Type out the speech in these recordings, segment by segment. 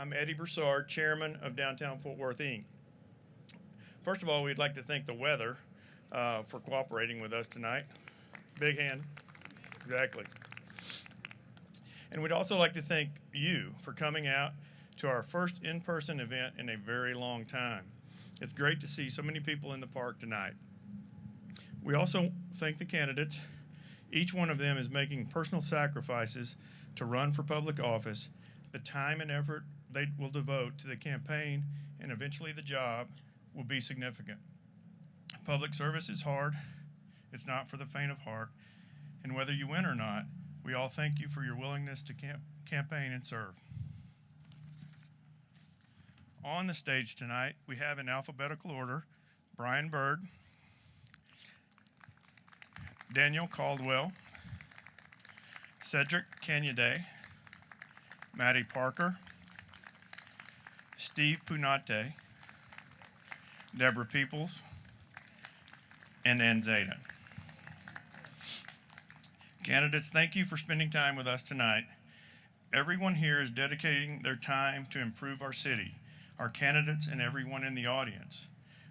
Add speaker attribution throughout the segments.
Speaker 1: I'm Eddie Broussard, Chairman of Downtown Fort Worth, Inc. First of all, we'd like to thank the weather for cooperating with us tonight. Big hand. Exactly. And we'd also like to thank you for coming out to our first in-person event in a very long time. It's great to see so many people in the park tonight. We also thank the candidates. Each one of them is making personal sacrifices to run for public office. The time and effort they will devote to the campaign and eventually the job will be significant. Public service is hard. It's not for the faint of heart. And whether you win or not, we all thank you for your willingness to campaign and serve. On the stage tonight, we have in alphabetical order, Byrd, Daniel Caldwell, Cedric Kanyinda, Mattie Parker, Steve Penate, Deborah Peoples, and Zadeh. Candidates, thank you for spending time with us tonight. Everyone here is dedicating their time to improve our city, our candidates, and everyone in the audience.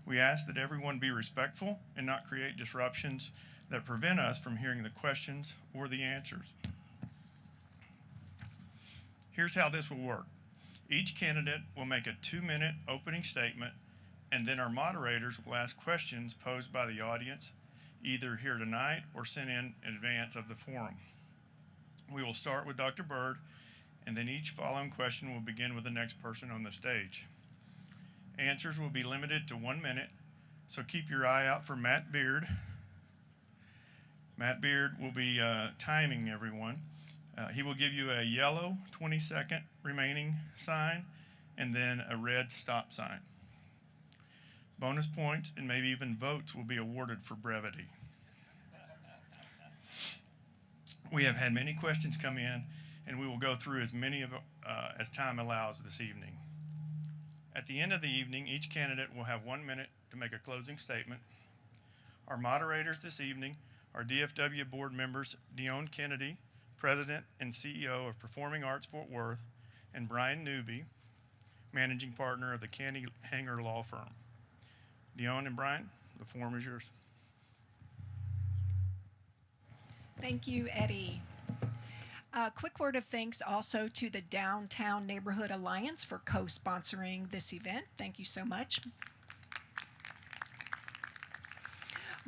Speaker 1: We ask that everyone be respectful and not create disruptions that prevent us from hearing the questions or the answers. Here's how this will work. Each candidate will make a 2-minute opening statement, and then our moderators will ask questions posed by the audience, either here tonight or sent in advance of the forum. We will start with Dr. Byrd, and then each following question will begin with the next person on the stage. Answers will be limited to 1 minute, so keep your eye out for Byrd. Byrd will be timing everyone. He will give you a yellow 20-second remaining sign and then a red stop sign. Bonus points and maybe even votes will be awarded for brevity. We have had many questions come in, and we will go through as many as time allows this evening. At the end of the evening, each candidate will have 1 minute to make a closing statement. Our moderators this evening are DFW board members Dion Kennedy, President and CEO of Performing Arts Fort Worth, and Brian Newby, Managing Partner of the Kanyinda Law Firm. Dion and Brian, the forum is yours.
Speaker 2: Thank you, Eddie. A quick word of thanks also to the Downtown Neighborhood Alliance for co-sponsoring this event. Thank you so much.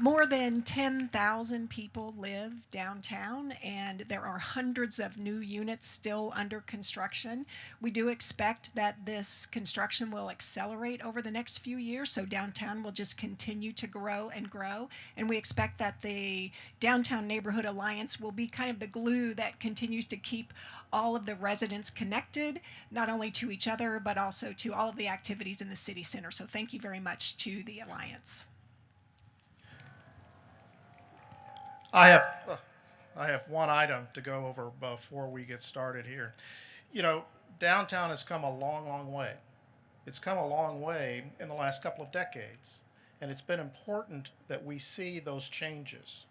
Speaker 2: More than 10,000 people live downtown, and there are hundreds of new units still under construction. We do expect that this construction will accelerate over the next few years, so downtown will just continue to grow and grow. And we expect that the Downtown Neighborhood Alliance will be kind of the glue that continues to keep all of the residents connected, not only to each other, but also to all of the activities in the city center. So thank you very much to the Alliance.
Speaker 3: I have one item to go over before we get started here. You know, downtown has come a long, long way. It's come a long way in the last couple of decades, and it's been important that we see those changes.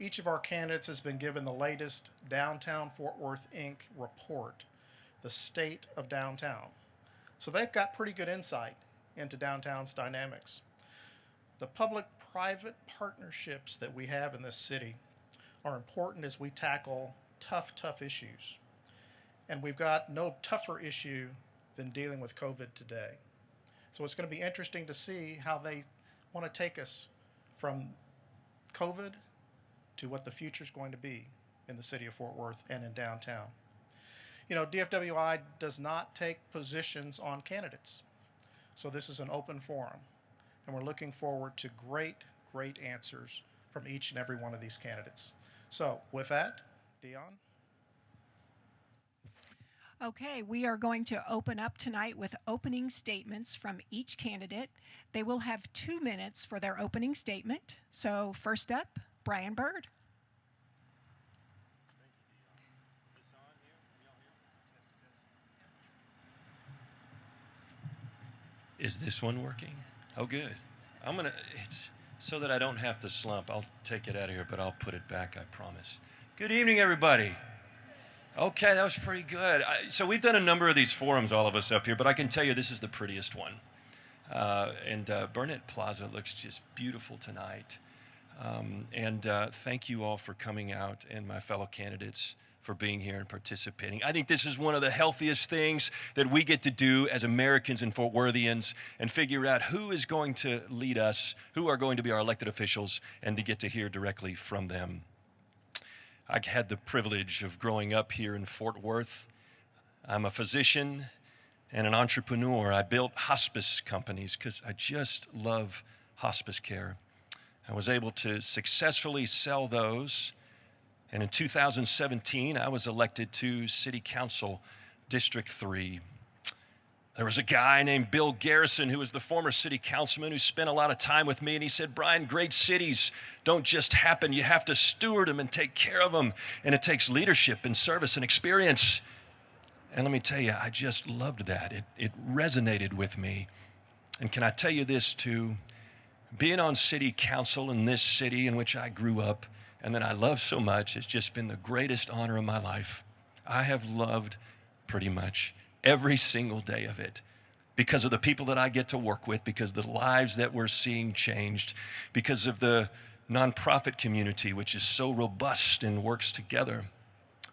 Speaker 3: Each of our candidates has been given the latest Downtown Fort Worth, Inc. report, the state of downtown. So they've got pretty good insight into downtown's dynamics. The public-private partnerships that we have in this city are important as we tackle tough issues. And we've got no tougher issue than dealing with COVID today. So it's going to be interesting to see how they want to take us from COVID to what the future is going to be in the city of Fort Worth and in downtown. You know, DFWI does not take positions on candidates. So this is an open forum. And we're looking forward to great answers from each and every one of these candidates. So with that, Dion.
Speaker 2: Okay, we are going to open up tonight with opening statements from each candidate. They will have 2 minutes for their opening statement. So first up, Byrd.
Speaker 4: Is this one working? Oh, good. It's so that I don't have to slump. I'll take it out of here, but I'll put it back, I promise. Good evening, everybody. Okay, that was pretty good. So we've done a number of these forums, all of us up here, but I can tell you this is the prettiest one. And Burnett Plaza looks just beautiful tonight. Thank you all for coming out, and my fellow candidates for being here and participating. I think this is one of the healthiest things that we get to do as Americans and Fort Worthians, and figure out who is going to lead us, who are going to be our elected officials, and to get to hear directly from them. I had the privilege of growing up here in Fort Worth. I'm a physician and an entrepreneur. I built hospice companies because I just love hospice care. I was able to successfully sell those. And in 2017, I was elected to City Council, District 3. There was a guy named Bill Garrison who was the former city councilman who spent a lot of time with me, and he said, Brian, great cities don't just happen. You have to steward them and take care of them, and it takes leadership and service and experience. And let me tell you, I just loved that. It resonated with me. And can I tell you this too? Being on city council in this city in which I grew up and that I love so much has just been the greatest honor of my life. I have loved pretty much every single day of it, because of the people that I get to work with, because of the lives that we're seeing changed, because of the nonprofit community, which is so robust and works together.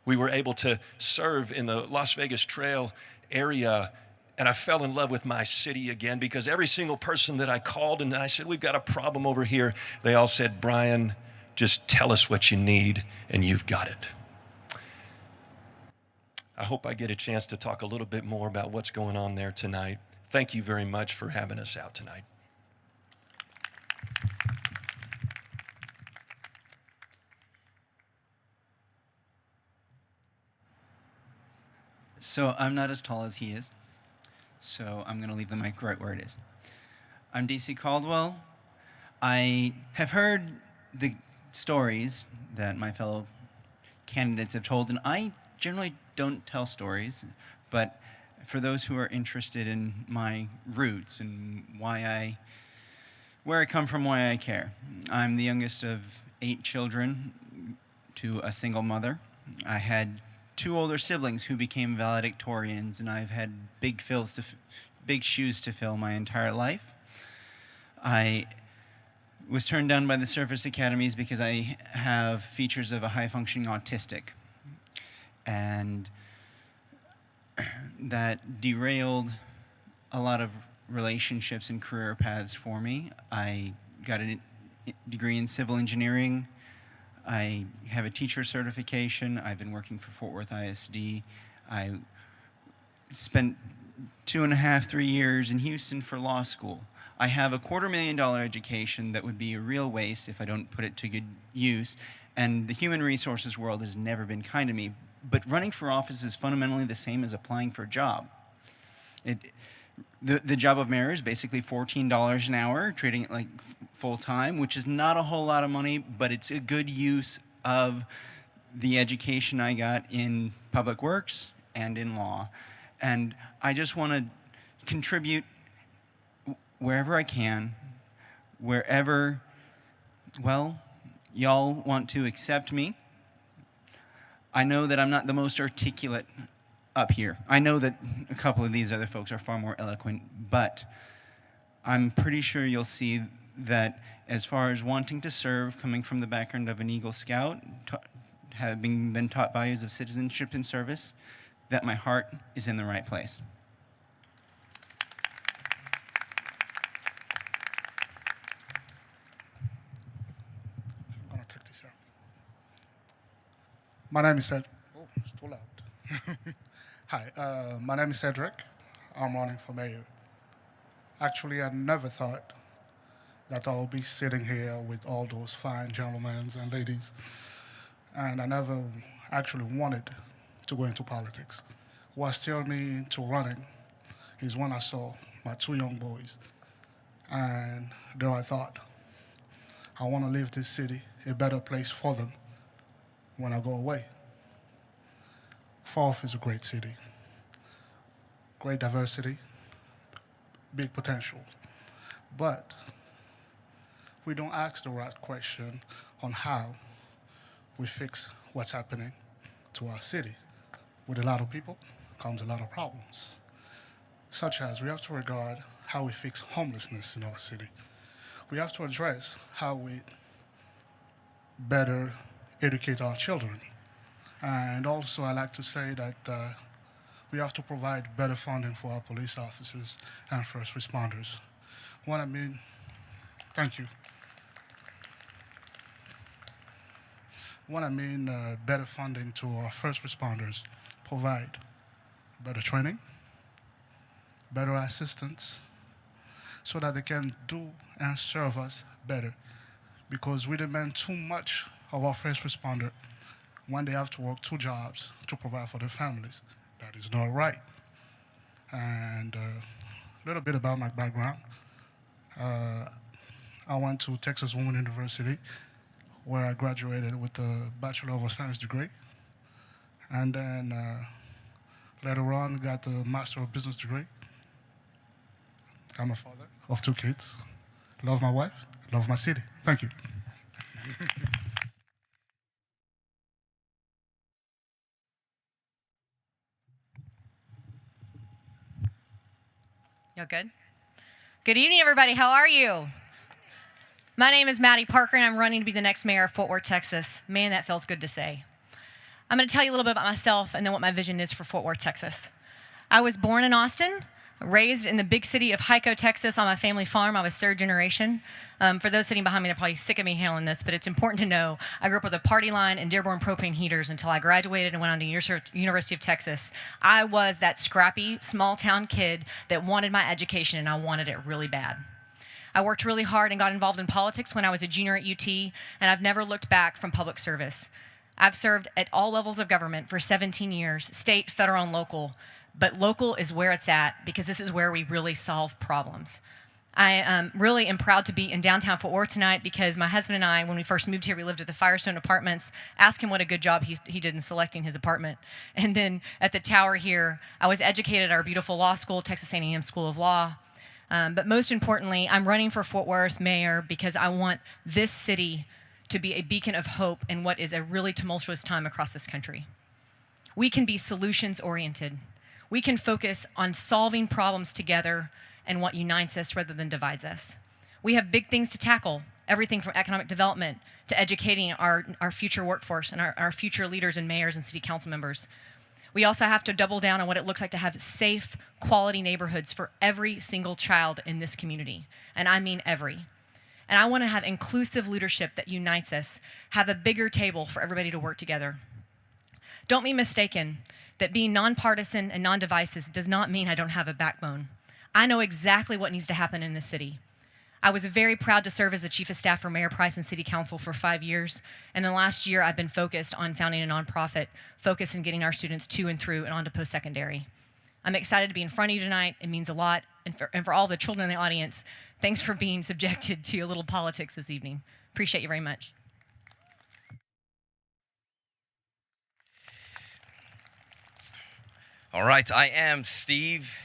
Speaker 4: We were able to serve in the Las Vegas Trail area, and I fell in love with my city again, because every single person that I called and I said, we've got a problem over here, they all said, Brian, just tell us what you need and you've got it. I hope I get a chance to talk a little bit more about what's going on there tonight. Thank you very much for having us out tonight.
Speaker 5: So I'm not as tall as he is, so I'm going to leave the mic right where it is. I'm DC Caldwell. I have heard the stories that my fellow candidates have told, and I generally don't tell stories, but for those who are interested in my roots and where I come from, why I care. I'm the youngest of 8 children to a single mother. I had 2 older siblings who became valedictorians, and I've had big shoes to fill my entire life. I was turned down by the service academies because I have features of a high-functioning autistic. And that derailed a lot of relationships and career paths for me. I got a degree in civil engineering. I have a teacher certification. I've been working for Fort Worth ISD. I spent 2.5, 3 years in Houston for law school. I have a $250,000 education that would be a real waste if I don't put it to good use. And the human resources world has never been kind to me. But running for office is fundamentally the same as applying for a job. The job of mayor is basically $14 an hour, treating it like full-time, which is not a whole lot of money, but it's a good use of the education I got in public works and in law. And I just want to contribute wherever I can, wherever, well, y'all want to accept me. I know that I'm not the most articulate up here. I know that a couple of these other folks are far more eloquent, but I'm pretty sure you'll see that as far as wanting to serve, coming from the background of an Eagle Scout, having been taught values of citizenship and service, that my heart is in the right place.
Speaker 6: I'm gonna take this out. My name is Cedric. Oh, it's too loud. Hi, my name is Cedric. I'm running for mayor. Actually, I never thought that I'll be sitting here with all those fine gentlemen and ladies. And I never actually wanted to go into politics. What steered me into running is when I saw my 2 young boys. And there I thought, I want to leave this city a better place for them when I go away. Forth is a great city, great diversity, big potential. But we don't ask the right question on how we fix what's happening to our city. With a lot of people comes a lot of problems, such as we have to regard how we fix homelessness in our city. We have to address how we better educate our children. And also, I like to say that we have to provide better funding for our police officers and first responders. What I mean, thank you. What I mean, better funding to our first responders, provide better training, better assistance, so that they can do and serve us better. Because we demand too much of our first responder when they have to work 2 jobs to provide for their families. That is not right. And a little bit about my background. I went to Texas Women University, where I graduated with a Bachelor of Science degree. And then later on, got the Master of Business degree. I'm a father of 2 kids. Love my wife, love my city. Thank you.
Speaker 7: Y'all good? Good evening, everybody. How are you? My name is Mattie Parker, and I'm running to be the next mayor of Fort Worth, Texas. Man, that feels good to say. I'm going to tell you a little bit about myself and then what my vision is for Fort Worth, Texas. I was born in Austin, raised in the big city of Hico, Texas, on my family farm. I was 3rd generation. For those sitting behind me, they're probably sick of me hailing this, but it's important to know I grew up with a party line and Deborah propane heaters until I graduated and went on to University of Texas. I was that scrappy, small-town kid that wanted my education, and I wanted it really bad. I worked really hard and got involved in politics when I was a junior at UT, and I've never looked back from public service. I've served at all levels of government for 17 years, state, federal, and local. But local is where it's at, because this is where we really solve problems. I really am proud to be in downtown Fort Worth tonight, because my husband and I, when we first moved here, we lived at the Firestone Apartments. Asked him what a good job he did in selecting his apartment. And then at the tower here, I was educated at our beautiful law school, Texas A&M School of Law. But most importantly, I'm running for Fort Worth mayor because I want this city to be a beacon of hope in what is a really tumultuous time across this country. We can be solutions-oriented. We can focus on solving problems together and what unites us rather than divides us. We have big things to tackle, everything from economic development to educating our future workforce and our future leaders and mayors and city council members. We also have to double down on what it looks like to have safe, quality neighborhoods for every single child in this community, and I mean every. And I want to have inclusive leadership that unites us, have a bigger table for everybody to work together. Don't be mistaken that being nonpartisan and non-divisive does not mean I don't have a backbone. I know exactly what needs to happen in this city. I was very proud to serve as the chief of staff for Mayor Price and City Council for 5 years. And in the last year, I've been focused on founding a nonprofit, focused on getting our students to and through and onto post-secondary. I'm excited to be in front of you tonight. It means a lot. And for all the children in the audience, thanks for being subjected to a little politics this evening. Appreciate you very much.
Speaker 8: All right, I am Steve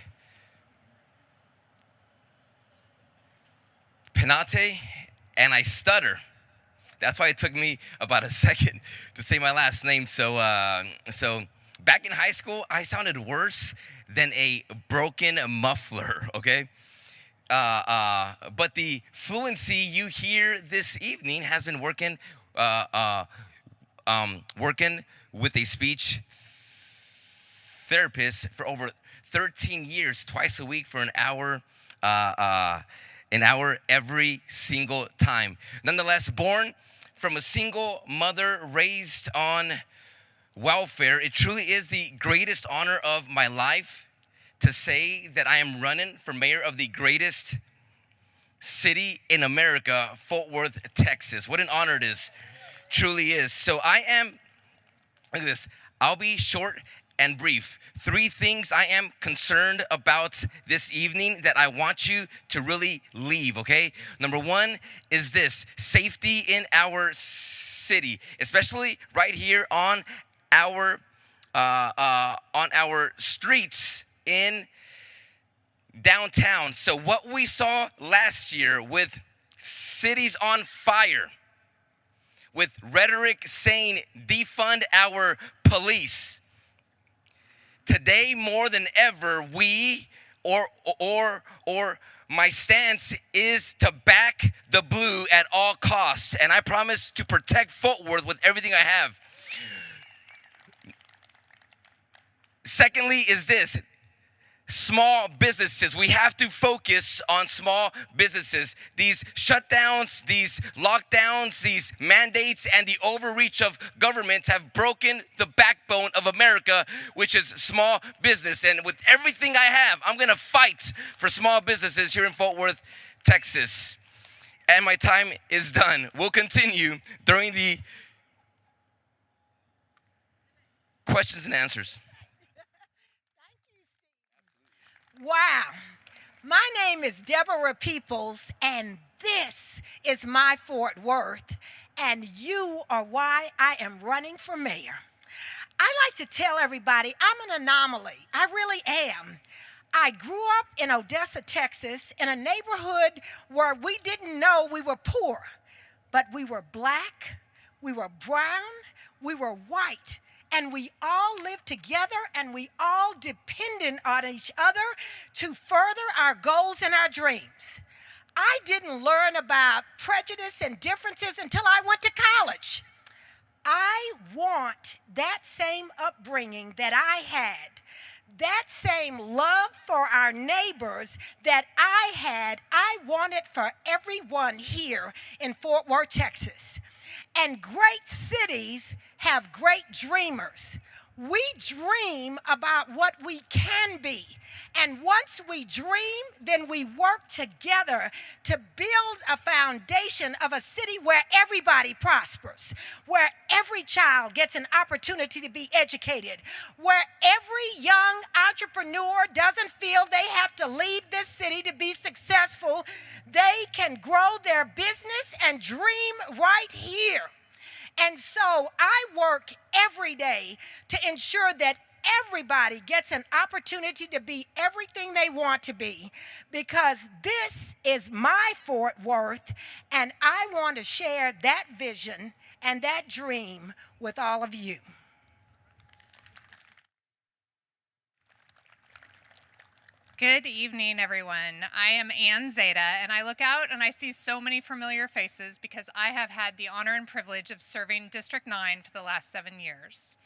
Speaker 8: Penate, and I stutter. That's why it took me about a second to say my last name. So back in high school, I sounded worse than a broken muffler, okay? But the fluency you hear this evening has been working with a speech therapist for over 13 years, twice a week for an hour every single time. Nonetheless, born from a single mother, raised on welfare, it truly is the greatest honor of my life to say that I am running for mayor of the greatest city in America, Fort Worth, Texas. What an honor it is, truly is. So I am, look at this, I'll be short and brief. 3 things I am concerned about this evening that I want you to really leave, okay? Number 1 is this: safety in our city, especially right here on our streets in downtown. So what we saw last year with cities on fire, with rhetoric saying defund our police, today more than ever, my stance is to back the blue at all costs, and I promise to protect Fort Worth with everything I have. Secondly is this, small businesses. We have to focus on small businesses. These shutdowns, these lockdowns, these mandates, and the overreach of governments have broken the backbone of America, which is small business. And with everything I have, I'm going to fight for small businesses here in Fort Worth, Texas. And my time is done. We'll continue during the questions and answers.
Speaker 9: Wow. My name is Deborah Peoples, and this is my Fort Worth, and you are why I am running for mayor. I like to tell everybody I'm an anomaly. I really am. I grew up in Odessa, Texas, in a neighborhood where we didn't know we were poor, but we were black, we were brown, we were white, and we all lived together, and we all depended on each other to further our goals and our dreams. I didn't learn about prejudice and differences until I went to college. I want that same upbringing that I had, that same love for our neighbors that I had, I want it for everyone here in Fort Worth, Texas. And great cities have great dreamers. We dream about what we can be. And once we dream, then we work together to build a foundation of a city where everybody prospers, where every child gets an opportunity to be educated, where every young entrepreneur doesn't feel they have to leave this city to be successful. They can grow their business and dream right here. And so I work every day to ensure that everybody gets an opportunity to be everything they want to be, because this is my Fort Worth, and I want to share that vision and that dream with all of you.
Speaker 10: Good evening, everyone. I am Zadeh, and I look out and I see so many familiar faces because I have had the honor and privilege of serving District 9 for the last 7 years.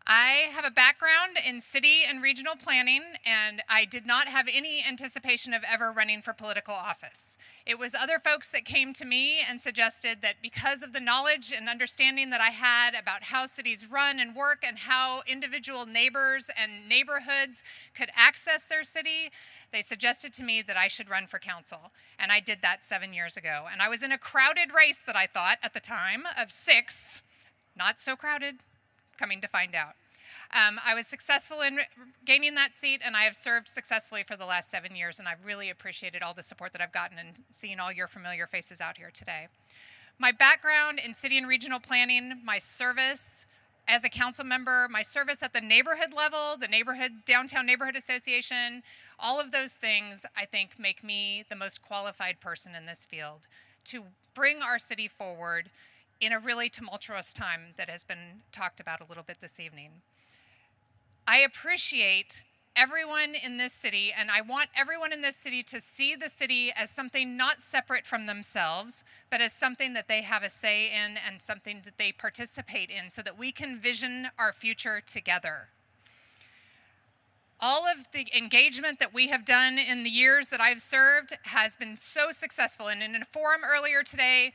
Speaker 10: I have a background in city and regional planning, and I did not have any anticipation of ever running for political office. It was other folks that came to me and suggested that because of the knowledge and understanding that I had about how cities run and work and how individual neighbors and neighborhoods could access their city, they suggested to me that I should run for council. And I did that 7 years ago. And I was in a crowded race that I thought at the time of 6, not so crowded, coming to find out. I was successful in gaining that seat, and I have served successfully for the last 7 years, and I've really appreciated all the support that I've gotten and seeing all your familiar faces out here today. My background in city and regional planning, my service as a council member, my service at the neighborhood level, the downtown neighborhood association, all of those things I think make me the most qualified person in this field to bring our city forward in a really tumultuous time that has been talked about a little bit this evening. I appreciate everyone in this city, and I want everyone in this city to see the city as something not separate from themselves, but as something that they have a say in and something that they participate in so that we can vision our future together. All of the engagement that we have done in the years that I've served has been so successful, and in a forum earlier today,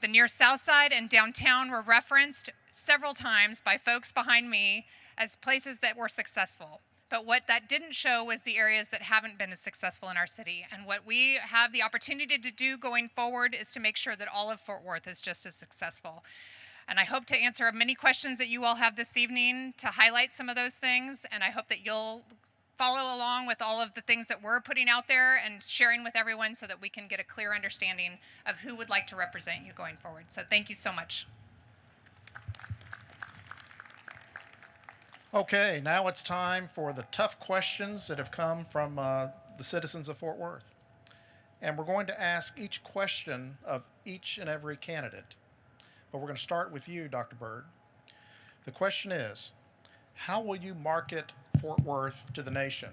Speaker 10: the near South Side and downtown were referenced several times by folks behind me as places that were successful. But what that didn't show was the areas that haven't been as successful in our city. And what we have the opportunity to do going forward is to make sure that all of Fort Worth is just as successful. And I hope to answer many questions that you all have this evening to highlight some of those things. And I hope that you'll follow along with all of the things that we're putting out there and sharing with everyone so that we can get a clear understanding of who would like to represent you going forward. So thank you so much.
Speaker 3: Okay, now it's time for the tough questions that have come from the citizens of Fort Worth. And we're going to ask each question of each and every candidate. But we're going to start with you, Dr. Byrd. The question is, How will you market Fort Worth to the nation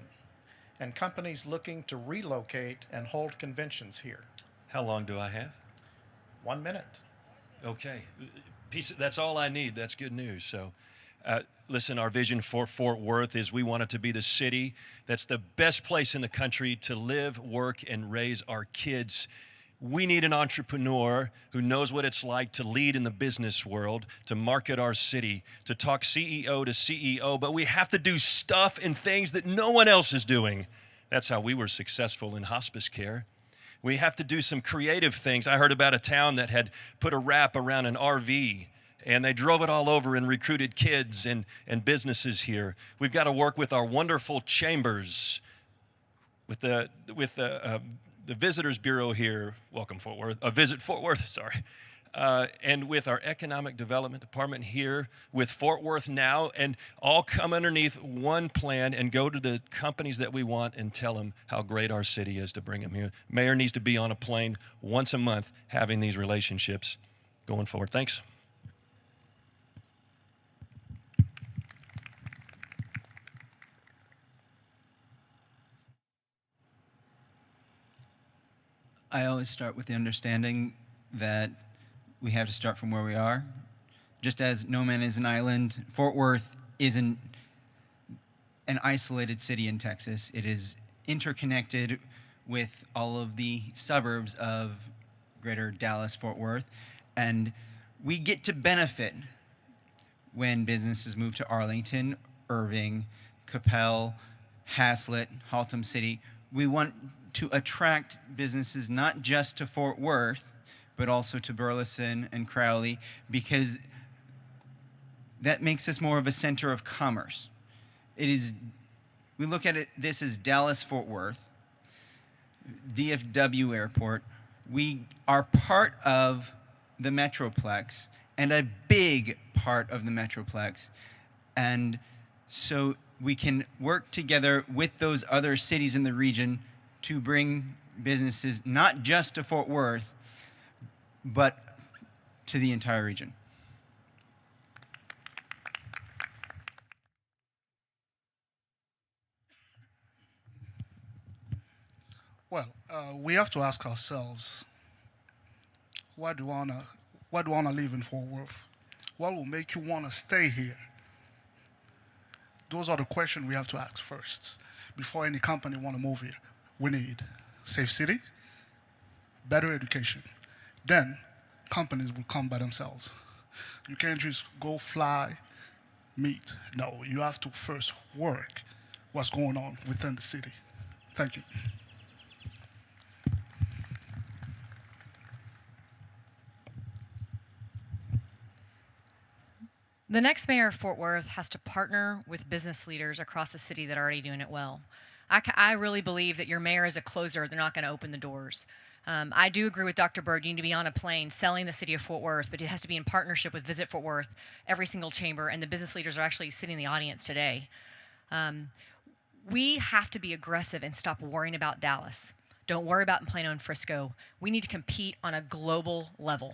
Speaker 3: and companies looking to relocate and hold conventions here?
Speaker 4: How long do I have?
Speaker 3: 1 minute.
Speaker 4: Okay. That's all I need. That's good news. So, listen, our vision for Fort Worth is we want it to be the city that's the best place in the country to live, work, and raise our kids. We need an entrepreneur who knows what it's like to lead in the business world, to market our city, to talk CEO to CEO, but we have to do stuff and things that no one else is doing. That's how we were successful in hospice care. We have to do some creative things. I heard about a town that had put a wrap around an RV, and they drove it all over and recruited kids and businesses here. We've got to work with our wonderful chambers, with the Visitors Bureau here. Welcome, Fort Worth. Visit Fort Worth, sorry. And with our Economic Development Department here, with Fort Worth Now, and all come underneath one plan and go to the companies that we want and tell them how great our city is to bring them here. Mayor needs to be on a plane once a month having these relationships going forward. Thanks.
Speaker 5: I always start with the understanding that we have to start from where we are. Just as no man is an island, Fort Worth isn't an isolated city in Texas. It is interconnected with all of the suburbs of greater Dallas-Fort Worth, and we get to benefit when businesses move to Arlington, Irving, Capel, Haslett, Haltom City. We want to attract businesses not just to Fort Worth, but also to Burleson and Crowley, because that makes us more of a center of commerce. We look at this as Dallas-Fort Worth, DFW Airport. We are part of the Metroplex, and a big part of the Metroplex. And so we can work together with those other cities in the region to bring businesses not just to Fort Worth, but to the entire region.
Speaker 6: Well, we have to ask ourselves, why do you wanna live in Fort Worth? What will make you wanna stay here? Those are the questions we have to ask first before any company wanna move here. We need safe city, better education. Then companies will come by themselves. You can't just go fly, meet. No, you have to first work what's going on within the city. Thank you.
Speaker 7: The next mayor of Fort Worth has to partner with business leaders across the city that are already doing it well. I really believe that your mayor is a closer. They're not going to open the doors. I do agree with Dr. Byrd. You need to be on a plane selling the city of Fort Worth, but it has to be in partnership with Visit Fort Worth, every single chamber, and the business leaders are actually sitting in the audience today. We have to be aggressive and stop worrying about Dallas. Don't worry about Plano and Frisco. We need to compete on a global level.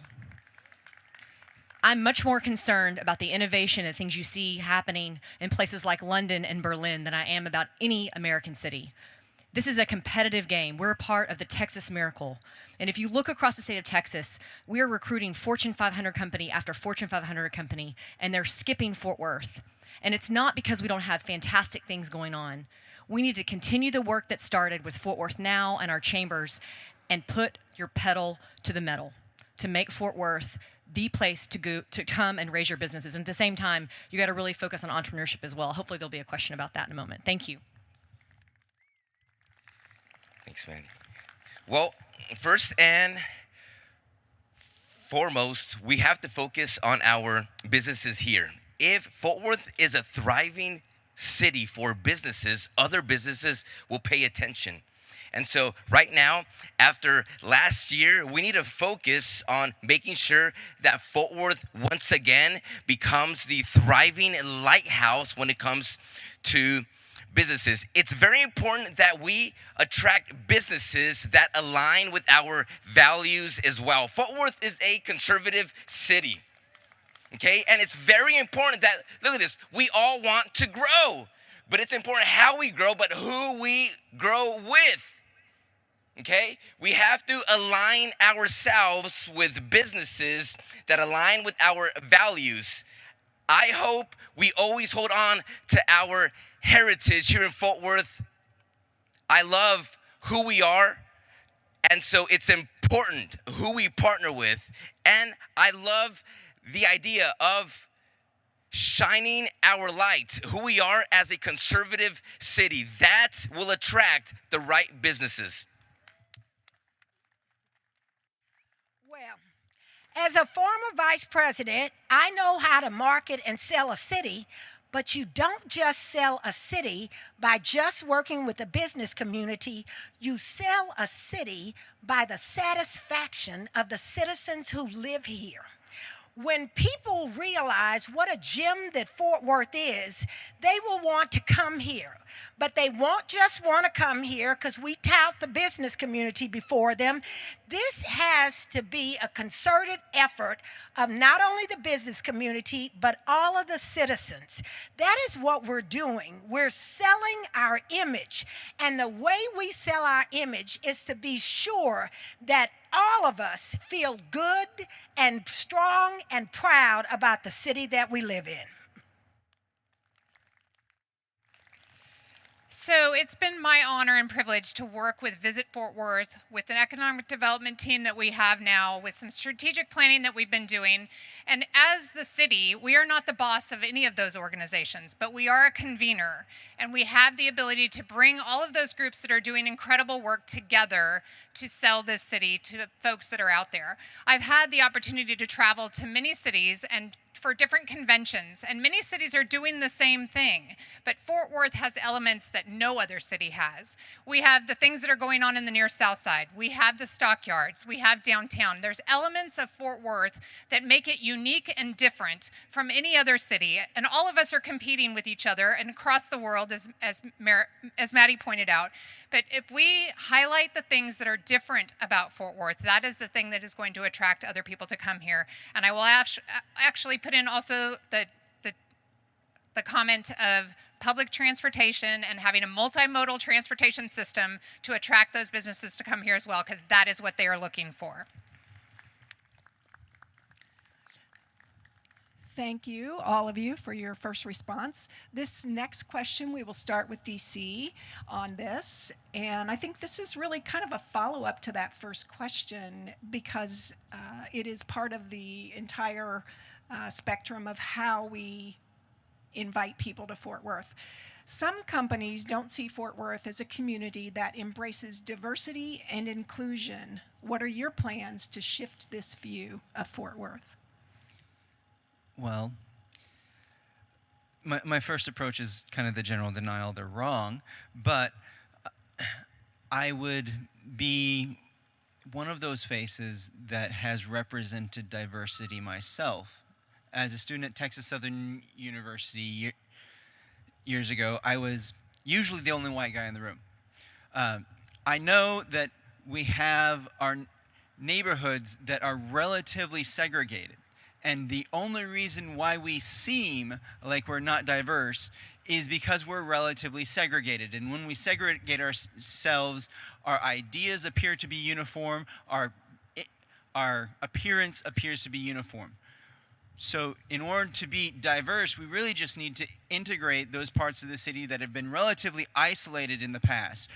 Speaker 7: I'm much more concerned about the innovation and things you see happening in places like London and Berlin than I am about any American city. This is a competitive game. We're a part of the Texas Miracle. And if you look across the state of Texas, we are recruiting Fortune 500 company after Fortune 500 company, and they're skipping Fort Worth. And it's not because we don't have fantastic things going on. We need to continue the work that started with Fort Worth Now and our chambers and put your pedal to the metal to make Fort Worth the place to go to come and raise your businesses. And at the same time, you got to really focus on entrepreneurship as well. Hopefully there'll be a question about that in a moment. Thank you.
Speaker 8: Thanks, man. Well, first and foremost, we have to focus on our businesses here. If Fort Worth is a thriving city for businesses, other businesses will pay attention. And so right now, after last year, we need to focus on making sure that Fort Worth once again becomes the thriving lighthouse when it comes to businesses. It's very important that we attract businesses that align with our values as well. Fort Worth is a conservative city. Okay, and it's very important that, look at this, we all want to grow, but it's important how we grow, but who we grow with. Okay, we have to align ourselves with businesses that align with our values. I hope we always hold on to our heritage here in Fort Worth. I love who we are, and so it's important who we partner with. And I love the idea of shining our light, who we are as a conservative city. That will attract the right businesses.
Speaker 9: Well, as a former vice president, I know how to market and sell a city, but you don't just sell a city by just working with the business community. You sell a city by the satisfaction of the citizens who live here. When people realize what a gem that Fort Worth is, they will want to come here. But they won't just want to come here because we tout the business community before them. This has to be a concerted effort of not only the business community, but all of the citizens. That is what we're doing. We're selling our image. And the way we sell our image is to be sure that all of us feel good and strong and proud about the city that we live in.
Speaker 10: So it's been my honor and privilege to work with Visit Fort Worth, with an economic development team that we have now, with some strategic planning that we've been doing. And as the city, we are not the boss of any of those organizations, but we are a convener. And we have the ability to bring all of those groups that are doing incredible work together to sell this city to folks that are out there. I've had the opportunity to travel to many cities and for different conventions, and many cities are doing the same thing, but Fort Worth has elements that no other city has. We have the things that are going on in the near south side. We have the stockyards. We have downtown. There's elements of Fort Worth that make it unique and different from any other city, and all of us are competing with each other and across the world, as Mattie pointed out. But if we highlight the things that are different about Fort Worth, that is the thing that is going to attract other people to come here. And I will actually put in also the comment of public transportation and having a multimodal transportation system to attract those businesses to come here as well, because that is what they are looking for.
Speaker 2: Thank you, all of you, for your first response. This next question, we will start with DC on this. And I think this is really kind of a follow-up to that first question, because it is part of the entire spectrum of how we invite people to Fort Worth. Some companies don't see Fort Worth as a community that embraces diversity and inclusion. What are your plans to shift this view of Fort Worth?
Speaker 5: Well, my first approach is kind of the general denial they're wrong, but I would be one of those faces that has represented diversity myself. As a student at Texas Southern University years ago, I was usually the only white guy in the room. I know that we have our neighborhoods that are relatively segregated. And the only reason why we seem like we're not diverse is because we're relatively segregated. And when we segregate ourselves, our ideas appear to be uniform, our appearance appears to be uniform. So in order to be diverse, we really just need to integrate those parts of the city that have been relatively isolated in the past.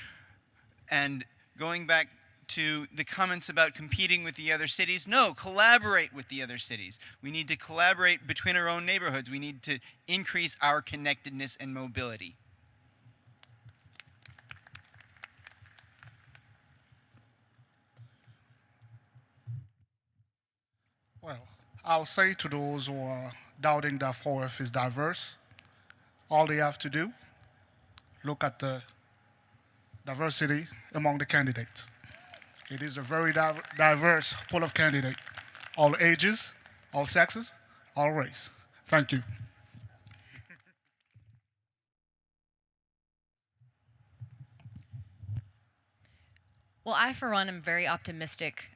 Speaker 5: And going back to the comments about competing with the other cities, no, collaborate with the other cities. We need to collaborate between our own neighborhoods. We need to increase our connectedness and mobility.
Speaker 6: Well, I'll say to those who are doubting that Fort Worth is diverse, all they have to do, look at the diversity among the candidates. It is a very diverse pool of candidates, all ages, all sexes, all race. Thank you.
Speaker 7: Well, I, for one, am very optimistic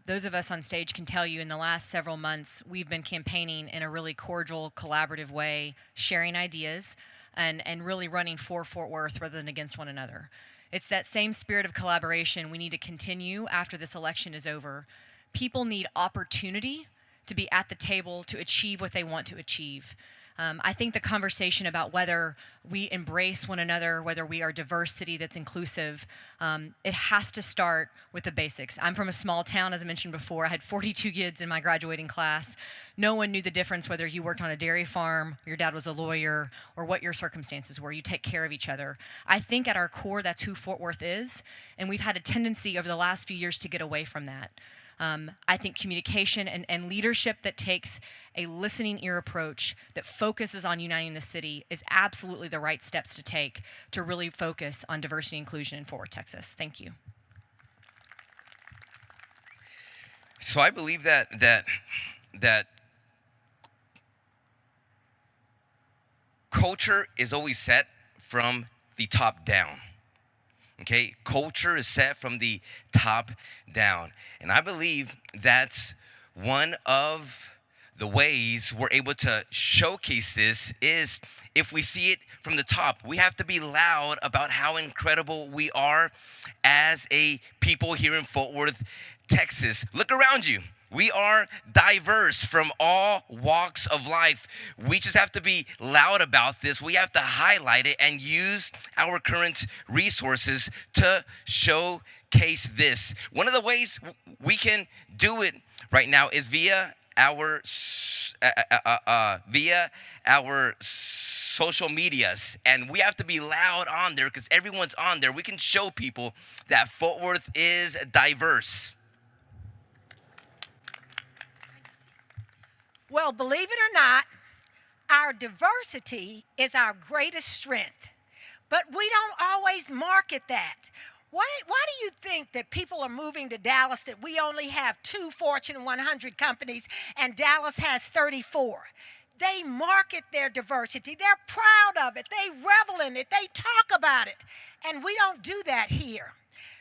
Speaker 7: Those of us on stage can tell you in the last several months, we've been campaigning in a really cordial, collaborative way, sharing ideas and really running for Fort Worth rather than against one another. It's that same spirit of collaboration we need to continue after this election is over. People need opportunity to be at the table to achieve what they want to achieve. I think the conversation about whether we embrace one another, whether we are a diverse city that's inclusive, it has to start with the basics. I'm from a small town, as I mentioned before. I had 42 kids in my graduating class. No one knew the difference whether you worked on a dairy farm, your dad was a lawyer, or what your circumstances were. You take care of each other. I think at our core, that's who Fort Worth is, and we've had a tendency over the last few years to get away from that. I think communication and leadership that takes a listening ear approach that focuses on uniting the city is absolutely the right steps to take to really focus on diversity and inclusion in Fort Worth, Texas. Thank you.
Speaker 8: So I believe that culture is always set from the top down. Okay, culture is set from the top down. And I believe that's one of the ways we're able to showcase this is if we see it from the top. We have to be loud about how incredible we are as a people here in Fort Worth, Texas. Look around you. We are diverse from all walks of life. We just have to be loud about this. We have to highlight it and use our current resources to showcase this. One of the ways we can do it right now is via our social medias, and we have to be loud on there because everyone's on there. We can show people that Fort Worth is diverse.
Speaker 9: Well, believe it or not, our diversity is our greatest strength, but we don't always market that. Why do you think that people are moving to Dallas, that we only have 2 Fortune 100 companies and Dallas has 34? They market their diversity. They're proud of it. They revel in it. They talk about it. And we don't do that here.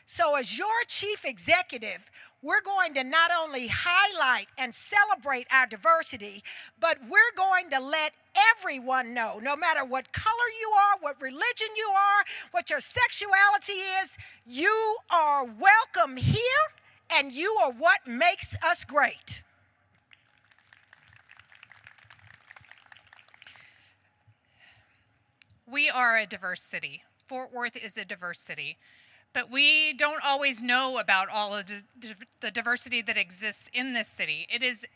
Speaker 9: So as your chief executive, we're going to not only highlight and celebrate our diversity, but we're going to let everyone know, no matter what color you are, what religion you are, what your sexuality is, you are welcome here, and you are what makes us great.
Speaker 10: We are a diverse city. Fort Worth is a diverse city. But we don't always know about all of the diversity that exists in this city. It is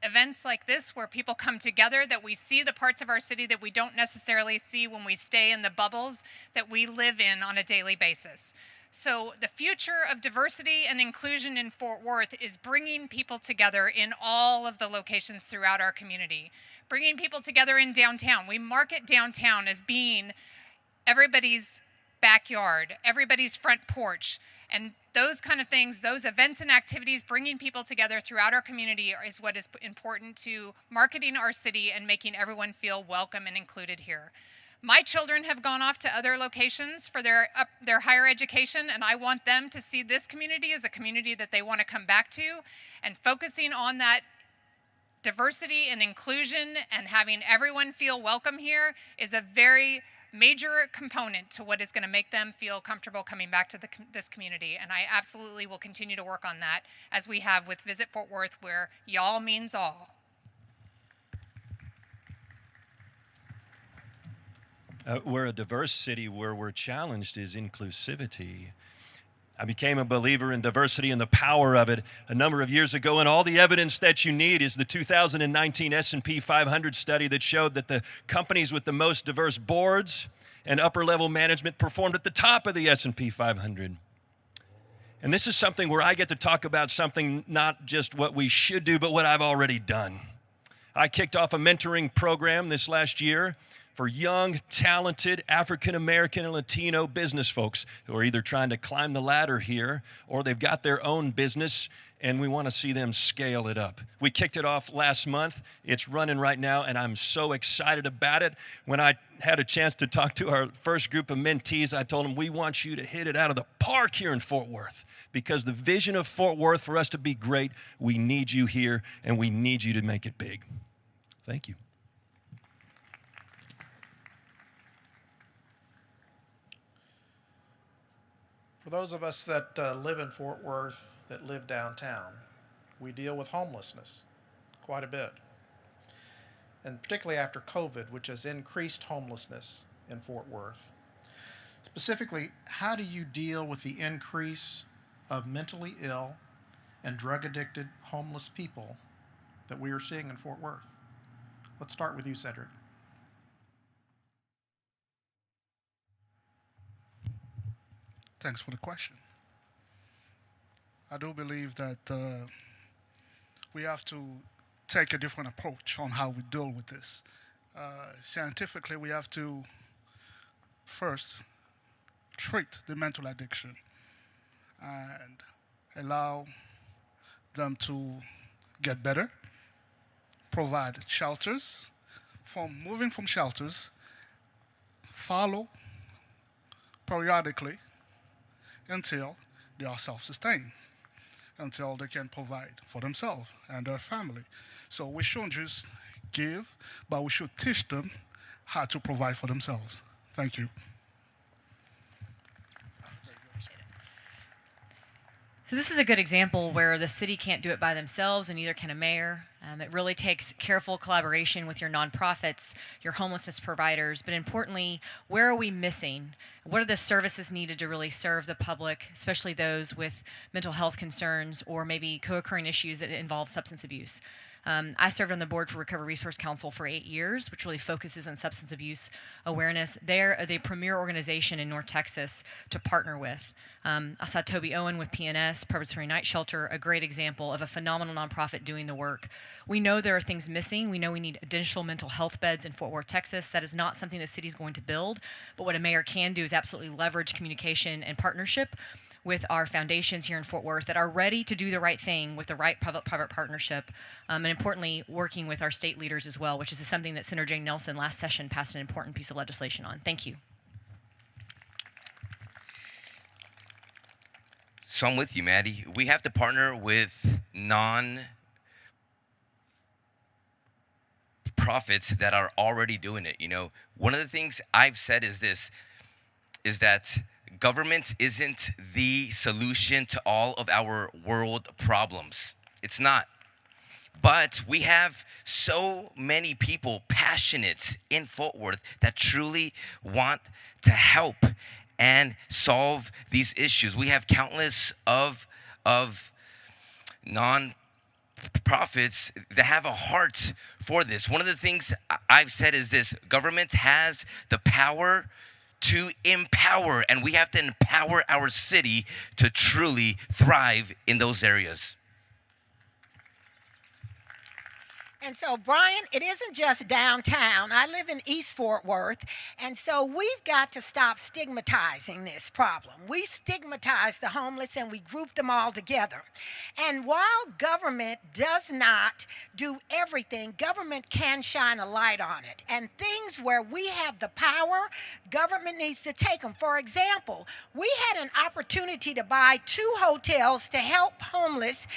Speaker 10: events like this where people come together, that we see the parts of our city that we don't necessarily see when we stay in the bubbles that we live in on a daily basis. So the future of diversity and inclusion in Fort Worth is bringing people together in all of the locations throughout our community. Bringing people together in downtown. We market downtown as being everybody's backyard, everybody's front porch, and those kind of things, those events and activities, bringing people together throughout our community is what is important to marketing our city and making everyone feel welcome and included here. My children have gone off to other locations for their higher education, and I want them to see this community as a community that they want to come back to, and focusing on that diversity and inclusion and having everyone feel welcome here is a very major component to what is going to make them feel comfortable coming back to this community. And I absolutely will continue to work on that, as we have with Visit Fort Worth, where y'all means all.
Speaker 4: We're a diverse city. Where we're challenged is inclusivity. I became a believer in diversity and the power of it a number of years ago, and all the evidence that you need is the 2019 S&P 500 study that showed that the companies with the most diverse boards and upper-level management performed at the top of the S&P 500. And this is something where I get to talk about something, not just what we should do, but what I've already done. I kicked off a mentoring program this last year for young, talented African American and Latino business folks who are either trying to climb the ladder here or they've got their own business and we want to see them scale it up. We kicked it off last month. It's running right now, and I'm so excited about it. When I had a chance to talk to our first group of mentees, I told them, we want you to hit it out of the park here in Fort Worth, because the vision of Fort Worth, for us to be great, we need you here, and we need you to make it big. Thank you.
Speaker 3: For those of us that live in Fort Worth, that live downtown, we deal with homelessness quite a bit. And particularly after COVID, which has increased homelessness in Fort Worth. Specifically, how do you deal with the increase of mentally ill and drug-addicted homeless people that we are seeing in Fort Worth? Let's start with you, Cedric.
Speaker 6: Thanks for the question. I do believe that we have to take a different approach on how we deal with this. Scientifically, we have to first treat the mental addiction and allow them to get better, provide shelters, moving from shelters, follow periodically until they are self-sustained, until they can provide for themselves and their family. So we shouldn't just give, but we should teach them how to provide for themselves. Thank you.
Speaker 7: So this is a good example where the city can't do it by themselves, and neither can a mayor. It really takes careful collaboration with your nonprofits, your homelessness providers, but importantly, where are we missing? What are the services needed to really serve the public, especially those with mental health concerns or maybe co-occurring issues that involve substance abuse? I served on the board for Recovery Resource Council for 8 years, which really focuses on substance abuse awareness. They're the premier organization in North Texas to partner with. I saw Toby Owen with PNS, Preparatory Night Shelter, a great example of a phenomenal nonprofit doing the work. We know there are things missing. We know we need additional mental health beds in Fort Worth, Texas. That is not something the city's going to build, but what a mayor can do is absolutely leverage communication and partnership with our foundations here in Fort Worth that are ready to do the right thing with the right public-private partnership, and importantly, working with our state leaders as well, which is something that Senator Jane Nelson last session passed an important piece of legislation on. Thank you.
Speaker 8: So I'm with you, Mattie. We have to partner with non-profits that are already doing it. You know, one of the things I've said is this, is that government isn't the solution to all of our world problems. It's not. But we have so many people passionate in Fort Worth that truly want to help and solve these issues. We have countless of non-profits that have a heart for this. One of the things I've said is this: government has the power to empower, and we have to empower our city to truly thrive in those areas.
Speaker 9: And so, Brian, it isn't just downtown. I live in East Fort Worth, and so we've got to stop stigmatizing this problem. We stigmatize the homeless and we group them all together. And while government does not do everything, government can shine a light on it. And things where we have the power, government needs to take them. For example, we had an opportunity to buy 2 hotels to help homeless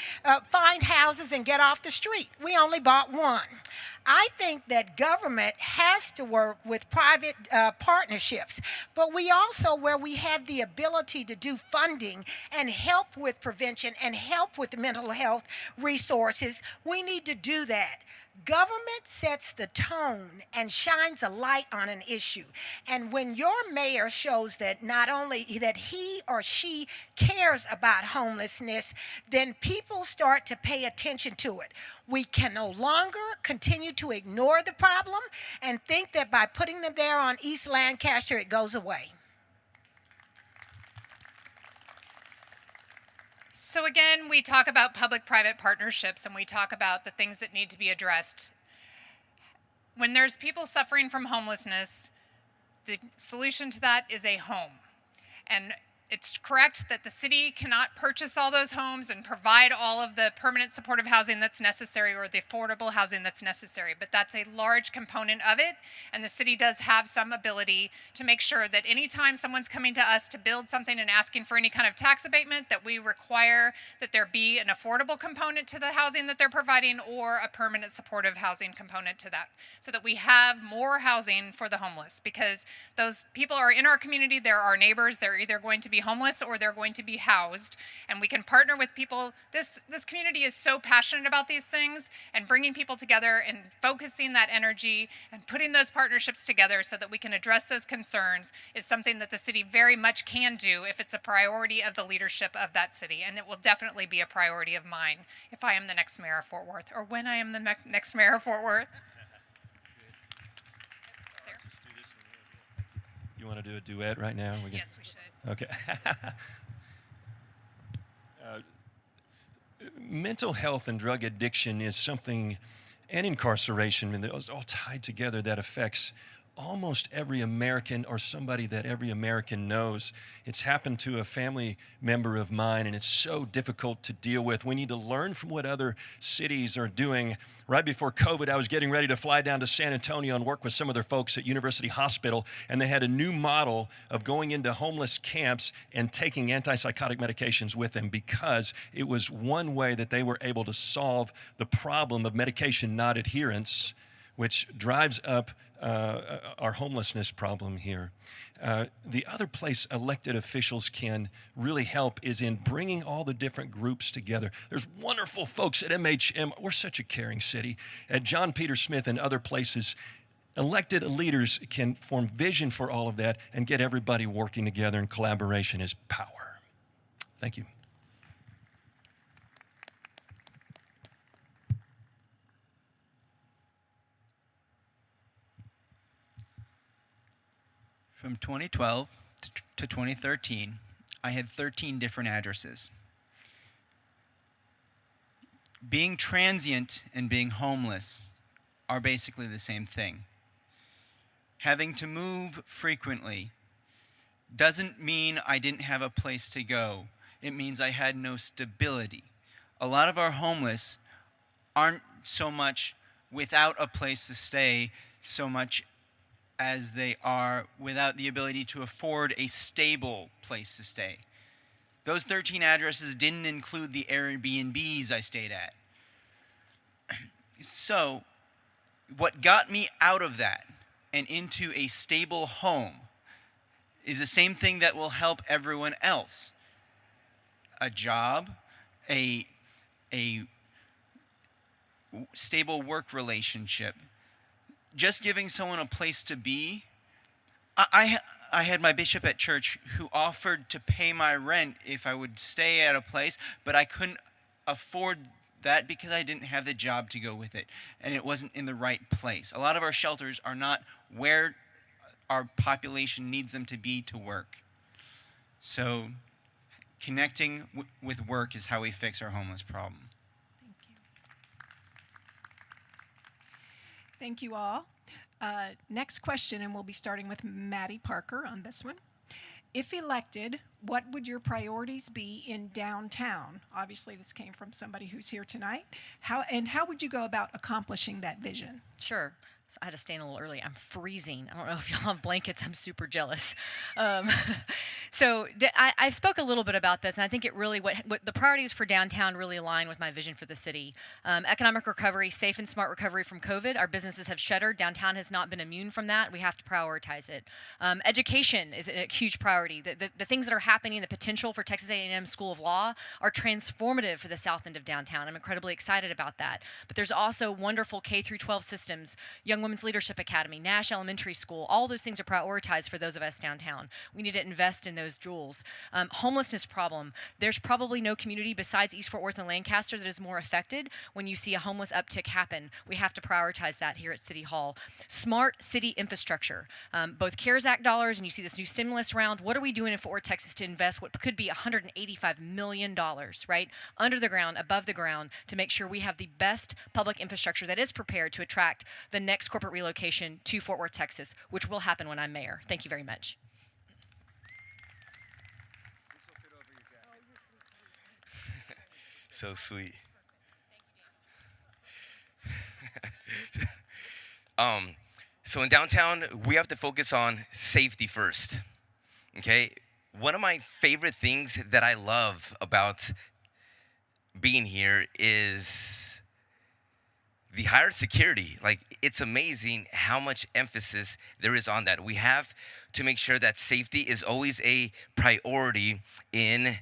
Speaker 9: find houses and get off the street. We only bought 1. I think that government has to work with private partnerships, but we also, where we have the ability to do funding and help with prevention and help with mental health resources, we need to do that. Government sets the tone and shines a light on an issue. And when your mayor shows that not only that he or she cares about homelessness, then people start to pay attention to it. We can no longer continue to ignore the problem and think that by putting them there on East Lancaster, it goes away.
Speaker 10: So again, we talk about public-private partnerships and we talk about the things that need to be addressed. when there's people suffering from homelessness, the solution to that is a home. And it's correct that the city cannot purchase all those homes and provide all of the permanent supportive housing that's necessary or the affordable housing that's necessary, but that's a large component of it, and the city does have some ability to make sure that anytime someone's coming to us to build something and asking for any kind of tax abatement, that we require that there be an affordable component to the housing that they're providing or a permanent supportive housing component to that, so that we have more housing for the homeless, because those people are in our community, they're our neighbors, they're either going to be homeless or they're going to be housed, and we can partner with people. This community is so passionate about these things, and bringing people together and focusing that energy and putting those partnerships together so that we can address those concerns is something that the city very much can do if it's a priority of the leadership of that city, and it will definitely be a priority of mine if I am the next mayor of Fort Worth, or when I am the next mayor of Fort Worth.
Speaker 4: You want to do a duet right now?
Speaker 10: Yes, we should.
Speaker 4: Okay. Mental health and drug addiction is something, and incarceration, and those all tied together, that affects almost every American or somebody that every American knows. It's happened to a family member of mine, and it's so difficult to deal with. We need to learn from what other cities are doing. Right before COVID, I was getting ready to fly down to San Antonio and work with some of their folks at University Hospital, and they had a new model of going into homeless camps and taking antipsychotic medications with them, because it was one way that they were able to solve the problem of medication not adherence, which drives up our homelessness problem here. The other place elected officials can really help is in bringing all the different groups together. There's wonderful folks at MHM. We're such a caring city. At John Peter Smith and other places, elected leaders can form vision for all of that and get everybody working together, and collaboration is power. Thank you.
Speaker 5: From 2012 to 2013, I had 13 different addresses. Being transient and being homeless are basically the same thing. Having to move frequently doesn't mean I didn't have a place to go. It means I had no stability. A lot of our homeless aren't so much without a place to stay so much as they are without the ability to afford a stable place to stay. Those 13 addresses didn't include the Airbnbs I stayed at. So, what got me out of that and into a stable home is the same thing that will help everyone else. A job, a stable work relationship, just giving someone a place to be. I had my bishop at church who offered to pay my rent if I would stay at a place, but I couldn't afford that because I didn't have the job to go with it, and it wasn't in the right place. A lot of our shelters are not where our population needs them to be to work. So connecting with work is how we fix our homeless problem.
Speaker 2: Thank you all. Next question, and we'll be starting with Mattie Parker on this one. If elected, what would your priorities be in downtown? Obviously, this came from somebody who's here tonight. How would you go about accomplishing that vision?
Speaker 7: Sure. So I had to stand a little early. I'm freezing. I don't know if y'all have blankets. I'm super jealous. I spoke a little bit about this, and I think it really, what the priorities for downtown really align with my vision for the city. Economic recovery, safe and smart recovery from COVID. Our businesses have shuttered. Downtown has not been immune from that. We have to prioritize it. Education is a huge priority. The things that are happening, the potential for Texas A&M School of Law are transformative for the south end of downtown. I'm incredibly excited about that. But there's also wonderful K-12 systems, Young Women's Leadership Academy, Nash Elementary School. All those things are prioritized for those of us downtown. We need to invest in those jewels. Homelessness problem. There's probably no community besides East Fort Worth and Lancaster that is more affected when you see a homeless uptick happen. We have to prioritize that here at City Hall. Smart city infrastructure. Both CARES Act dollars, and you see this new stimulus round. What are we doing in Fort Worth, Texas to invest what could be $185 million, right? Under the ground, above the ground, to make sure we have the best public infrastructure that is prepared to attract the next first corporate relocation to Fort Worth, Texas, which will happen when I'm mayor. Thank you very much.
Speaker 8: So sweet. So in downtown, we have to focus on safety first. Okay? One of my favorite things that I love about being here is the higher security. Like, it's amazing how much emphasis there is on that. We have to make sure that safety is always a priority in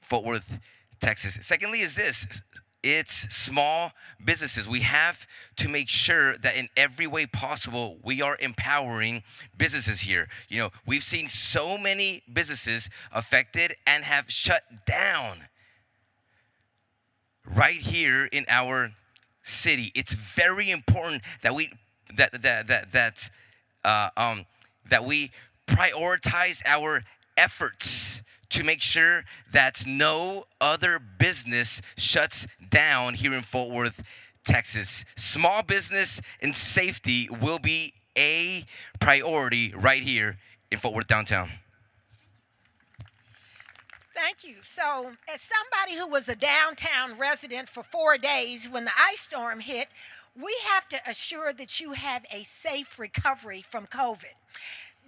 Speaker 8: Fort Worth, Texas. Secondly is this. It's small businesses. We have to make sure that in every way possible, we are empowering businesses here. You know, we've seen so many businesses affected and have shut down right here in our city. It's very important that we that we prioritize our efforts to make sure that no other business shuts down here in Fort Worth, Texas. Small business and safety will be a priority right here in Fort Worth downtown.
Speaker 9: Thank you. So, as somebody who was a downtown resident for 4 days when the ice storm hit, we have to assure that you have a safe recovery from COVID.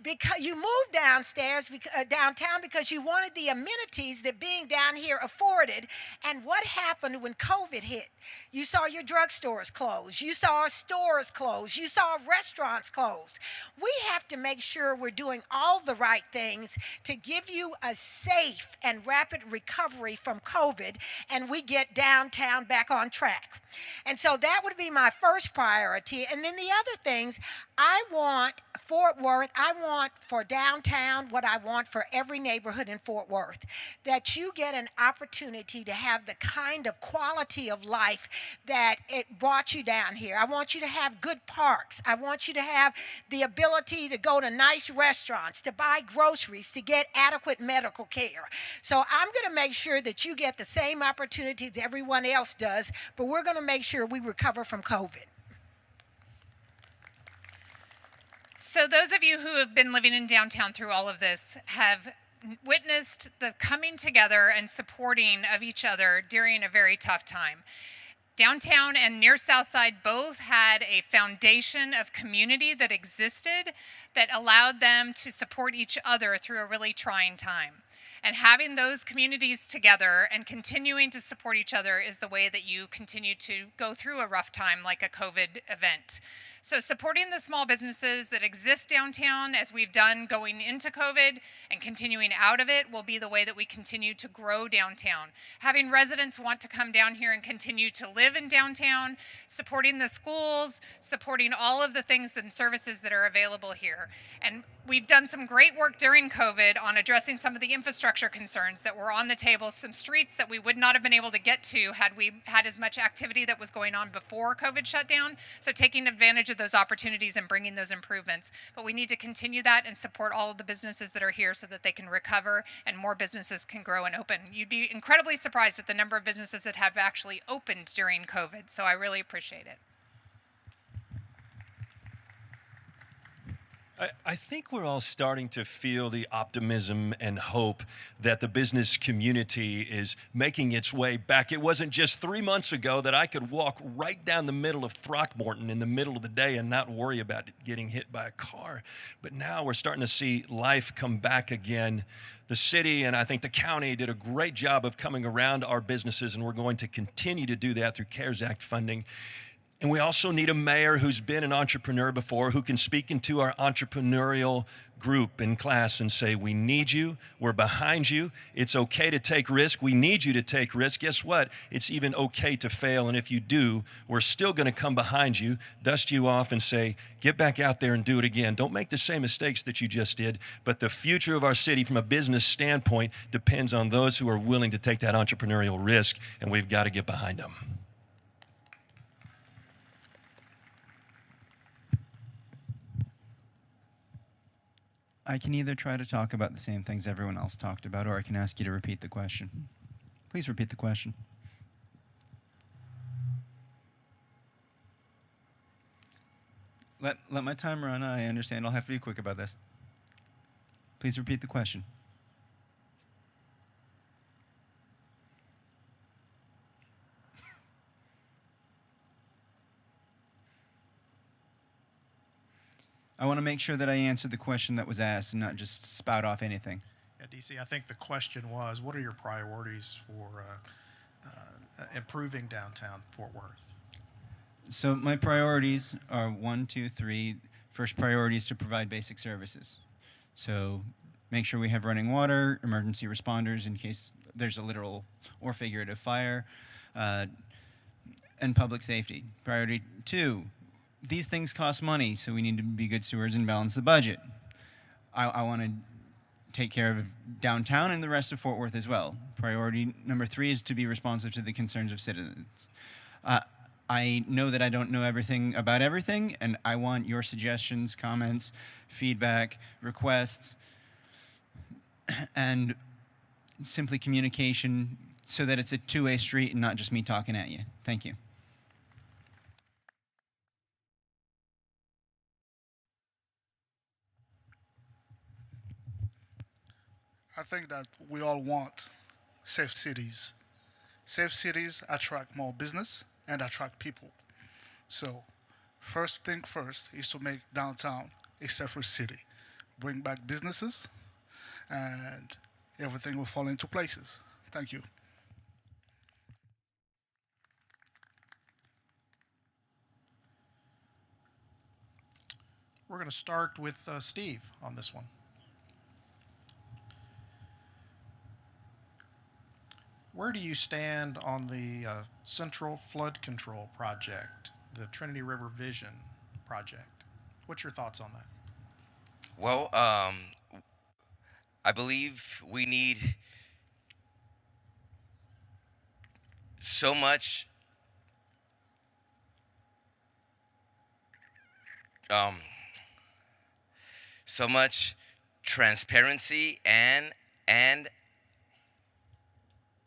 Speaker 9: Because you moved downtown because you wanted the amenities that being down here afforded. And what happened when COVID hit? You saw your drugstores close. You saw stores close. You saw restaurants close. We have to make sure we're doing all the right things to give you a safe and rapid recovery from COVID, and we get downtown back on track. And so that would be my first priority. And then the other things, I want Fort Worth, I want for downtown what I want for every neighborhood in Fort Worth, that you get an opportunity to have the kind of quality of life that it brought you down here. I want you to have good parks. I want you to have the ability to go to nice restaurants, to buy groceries, to get adequate medical care. So I'm going to make sure that you get the same opportunities everyone else does, but we're going to make sure we recover from COVID.
Speaker 10: So those of you who have been living in downtown through all of this have witnessed the coming together and supporting of each other during a very tough time. Downtown and near Southside both had a foundation of community that existed that allowed them to support each other through a really trying time. And having those communities together and continuing to support each other is the way that you continue to go through a rough time like a COVID event. So supporting the small businesses that exist downtown as we've done going into COVID and continuing out of it will be the way that we continue to grow downtown. Having residents want to come down here and continue to live in downtown, supporting the schools, supporting all of the things and services that are available here. And we've done some great work during COVID on addressing some of the infrastructure concerns that were on the table, some streets that we would not have been able to get to had we had as much activity that was going on before COVID shut down. So taking advantage of those opportunities and bringing those improvements. But we need to continue that and support all of the businesses that are here so that they can recover and more businesses can grow and open. You'd be incredibly surprised at the number of businesses that have actually opened during COVID. So I really appreciate it.
Speaker 4: I think we're all starting to feel the optimism and hope that the business community is making its way back. It wasn't just 3 months ago that I could walk right down the middle of Throckmorton in the middle of the day and not worry about getting hit by a car. But now we're starting to see life come back again. The city and I think the county did a great job of coming around our businesses, and we're going to continue to do that through CARES Act funding. And we also need a mayor who's been an entrepreneur before, who can speak into our entrepreneurial group in class and say, we need you, we're behind you, it's okay to take risk, we need you to take risk. Guess what? It's even okay to fail, and if you do, we're still gonna come behind you, dust you off and say, get back out there and do it again. Don't make the same mistakes that you just did, but the future of our city from a business standpoint depends on those who are willing to take that entrepreneurial risk, and we've gotta get behind them.
Speaker 5: I can either try to talk about the same things everyone else talked about, or I can ask you to repeat the question. Please repeat the question. let my time run. I understand. I'll have to be quick about this. Please repeat the question. I want to make sure that I answered the question that was asked and not just spout off anything.
Speaker 3: Yeah, DC, I think the question was, what are your priorities for improving downtown Fort Worth?
Speaker 5: So my priorities are 1, 2, 3. First priority is to provide basic services. So make sure we have running water, emergency responders in case there's a literal or figurative fire, and public safety. Priority 2, these things cost money, so we need to be good stewards and balance the budget. I want to take care of downtown and the rest of Fort Worth as well. Priority number 3 is to be responsive to the concerns of citizens. I know that I don't know everything about everything, and I want your suggestions, comments, feedback, requests, and simply communication so that it's a two-way street and not just me talking at you. Thank you.
Speaker 6: I think that we all want safe cities. Safe cities attract more business and attract people. So, first thing first is to make downtown a safer city. Bring back businesses, and everything will fall into places. Thank you.
Speaker 3: We're going to start with Steve on this one. Where do you stand on the Central Flood Control Project, the Trinity River Vision project? What's your thoughts on that?
Speaker 8: Well, I believe we need so much transparency and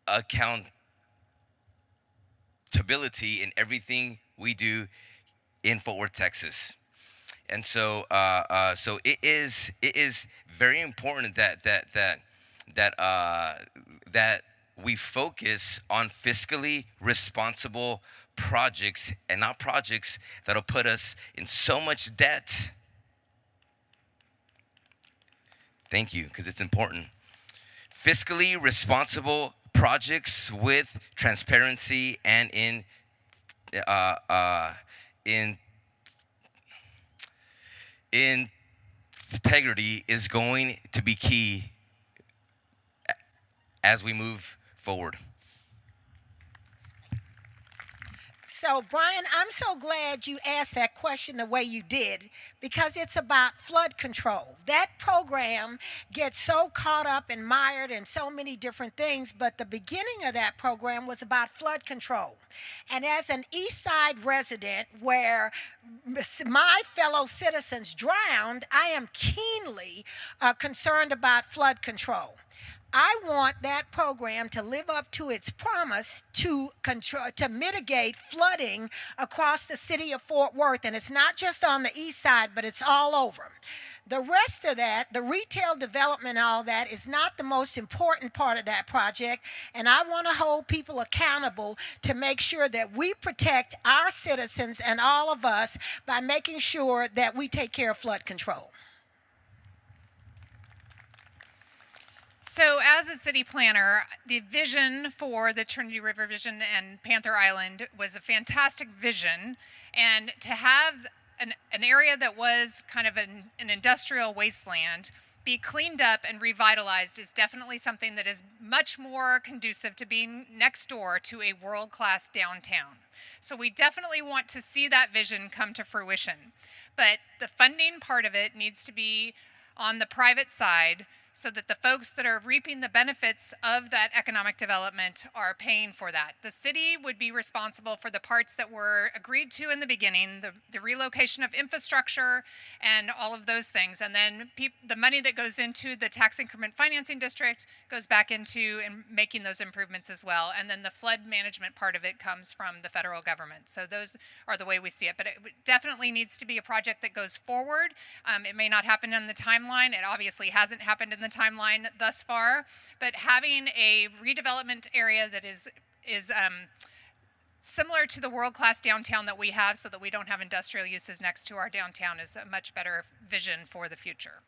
Speaker 8: accountability in everything we do in Fort Worth, Texas. And so it is very important that we focus on fiscally responsible projects and not projects that'll put us in so much debt. Thank you, because it's important. Fiscally responsible projects with transparency and integrity is going to be key as we move forward.
Speaker 9: So, Brian, I'm so glad you asked that question the way you did, because it's about flood control. That program gets so caught up and mired in so many different things, but the beginning of that program was about flood control. And as an East Side resident where my fellow citizens drowned, I am keenly concerned about flood control. I want that program to live up to its promise to mitigate flooding across the city of Fort Worth. And it's not just on the east side, but it's all over. The rest of that, the retail development, all that, is not the most important part of that project. And I want to hold people accountable to make sure that we protect our citizens and all of us by making sure that we take care of flood control.
Speaker 10: So as a city planner, the vision for the Trinity River Vision and Panther Island was a fantastic vision. And to have an area that was kind of an industrial wasteland be cleaned up and revitalized is definitely something that is much more conducive to being next door to a world-class downtown. So we definitely want to see that vision come to fruition. But the funding part of it needs to be on the private side, so that the folks that are reaping the benefits of that economic development are paying for that. The city would be responsible for the parts that were agreed to in the beginning, the relocation of infrastructure and all of those things. And then the money that goes into the tax increment financing district goes back into making those improvements as well. And then the flood management part of it comes from the federal government. So those are the way we see it. But it definitely needs to be a project that goes forward. It may not happen in the timeline. It obviously hasn't happened in the timeline thus far. But having a redevelopment area that is similar to the world-class downtown that we have, so that we don't have industrial uses next to our downtown, is a much better vision for the future.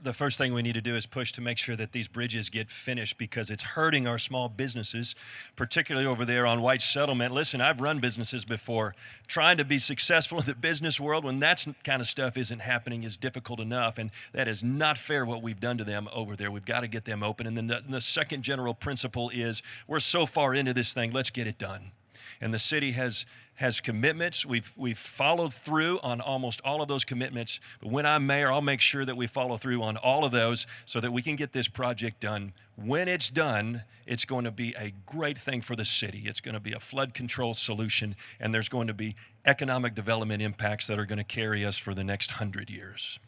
Speaker 4: The first thing we need to do is push to make sure that these bridges get finished, because it's hurting our small businesses, particularly over there on White Settlement. Listen, I've run businesses before. Trying to be successful in the business world when that kind of stuff isn't happening is difficult enough, and that is not fair what we've done to them over there. We've got to get them open. And then the second general principle is we're so far into this thing, let's get it done. And the city has commitments. We've followed through on almost all of those commitments. But when I'm mayor, I'll make sure that we follow through on all of those so that we can get this project done. When it's done, it's going to be a great thing for the city. It's going to be a flood control solution, and there's going to be economic development impacts that are going to carry us for the next 100 years.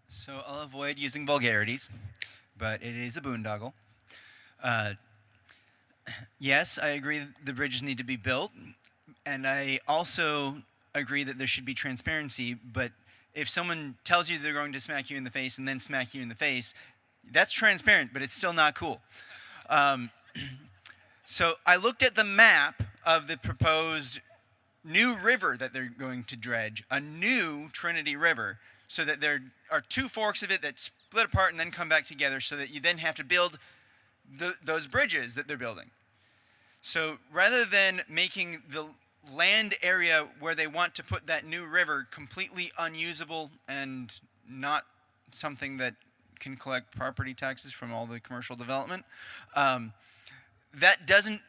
Speaker 5: So I'll avoid using vulgarities, but it is a boondoggle. Yes, I agree that the bridges need to be built, and I also agree that there should be transparency, but if someone tells you they're going to smack you in the face and then smack you in the face, that's transparent, but it's still not cool. So I looked at the map of the proposed new river that they're going to dredge, a new Trinity River, so that there are two forks of it that split apart and then come back together, so that you then have to build those bridges that they're building. So rather than making the land area where they want to put that new river completely unusable and not something that can collect property taxes from all the commercial development, that doesn't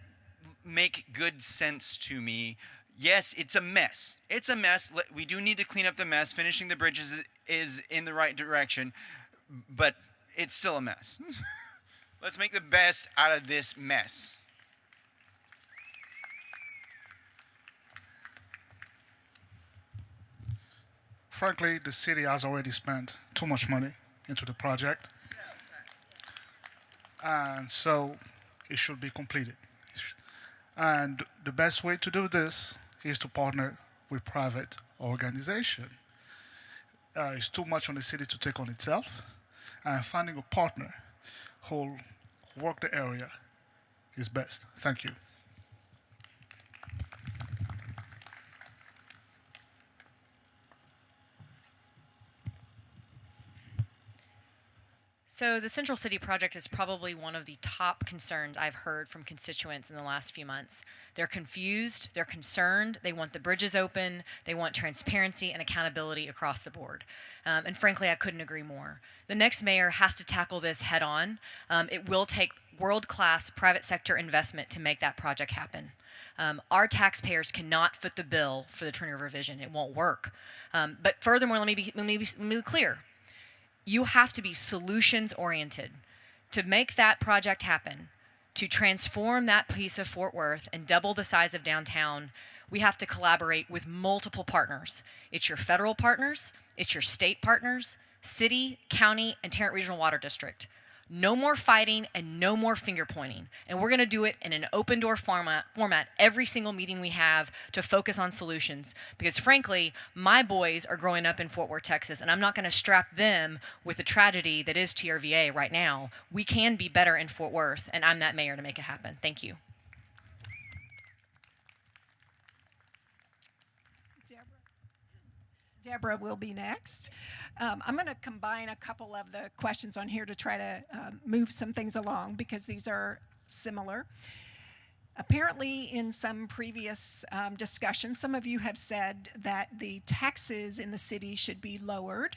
Speaker 5: make good sense to me. Yes, it's a mess. It's a mess. We do need to clean up the mess. Finishing the bridges is in the right direction, but it's still a mess. Let's make the best out of this mess.
Speaker 6: Frankly, the city has already spent too much money into the project, and so it should be completed. And the best way to do this is to partner with private organization. It's too much on the city to take on itself, and finding a partner who will work the area is best. Thank you.
Speaker 7: So the Central City project is probably one of the top concerns I've heard from constituents in the last few months. They're confused, they're concerned, they want the bridges open, they want transparency and accountability across the board. And frankly, I couldn't agree more. The next mayor has to tackle this head on. It will take world-class private sector investment to make that project happen. Our taxpayers cannot foot the bill for the Trinity River Vision. It won't work. But furthermore, let me be clear. You have to be solutions-oriented to make that project happen, to transform that piece of Fort Worth and double the size of downtown. We have to collaborate with multiple partners. It's your federal partners, it's your state partners, city, county, and Tarrant Regional Water District. No more fighting and no more finger pointing. And we're going to do it in an open door format every single meeting we have to focus on solutions. Because frankly, my boys are growing up in Fort Worth, Texas, and I'm not going to strap them with the tragedy that is TRVA right now. We can be better in Fort Worth, and I'm that mayor to make it happen. Thank you.
Speaker 2: Deborah will be next. I'm going to combine a couple of the questions on here to try to move some things along because these are similar. Apparently, in some previous discussions, some of you have said that the taxes in the city should be lowered.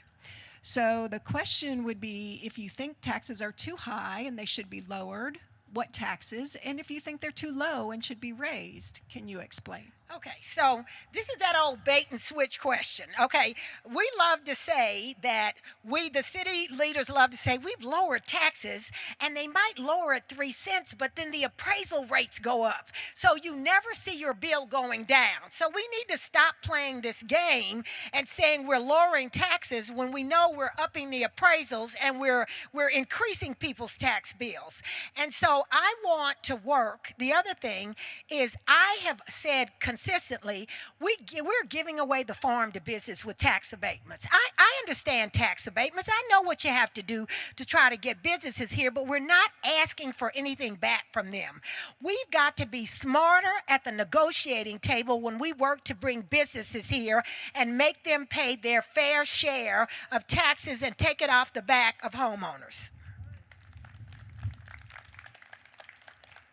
Speaker 2: So the question would be, if you think taxes are too high and they should be lowered, what taxes and if you think they're too low and should be raised. Can you explain?
Speaker 9: Okay, so this is that old bait and switch question. Okay, we love to say that the city leaders love to say we've lowered taxes and they might lower it 3 cents, but then the appraisal rates go up. So you never see your bill going down. So we need to stop playing this game and saying we're lowering taxes when we know we're upping the appraisals and we're increasing people's tax bills. And so I want to work. The other thing is I have said consistently, we're giving away the farm to business with tax abatements. I understand tax abatements. I know what you have to do to try to get businesses here, but we're not asking for anything back from them. We've got to be smarter at the negotiating table when we work to bring businesses here and make them pay their fair share of taxes and take it off the back of homeowners.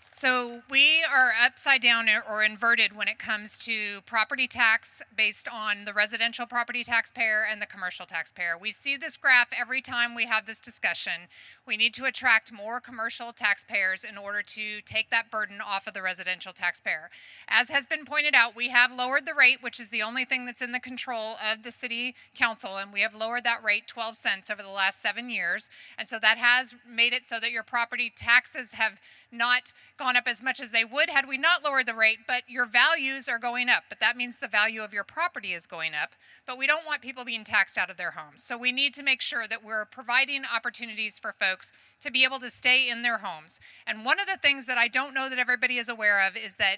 Speaker 10: So we are upside down or inverted when it comes to property tax based on the residential property taxpayer and the commercial taxpayer. We see this graph every time we have this discussion. We need to attract more commercial taxpayers in order to take that burden off of the residential taxpayer. As has been pointed out, we have lowered the rate, which is the only thing that's in the control of the city council, and we have lowered that rate 12 cents over the last 7 years. And so that has made it so that your property taxes have not gone up as much as they would had we not lowered the rate, but your values are going up. But that means the value of your property is going up. But we don't want people being taxed out of their homes. So we need to make sure that we're providing opportunities for folks to be able to stay in their homes. And one of the things that I don't know that everybody is aware of is that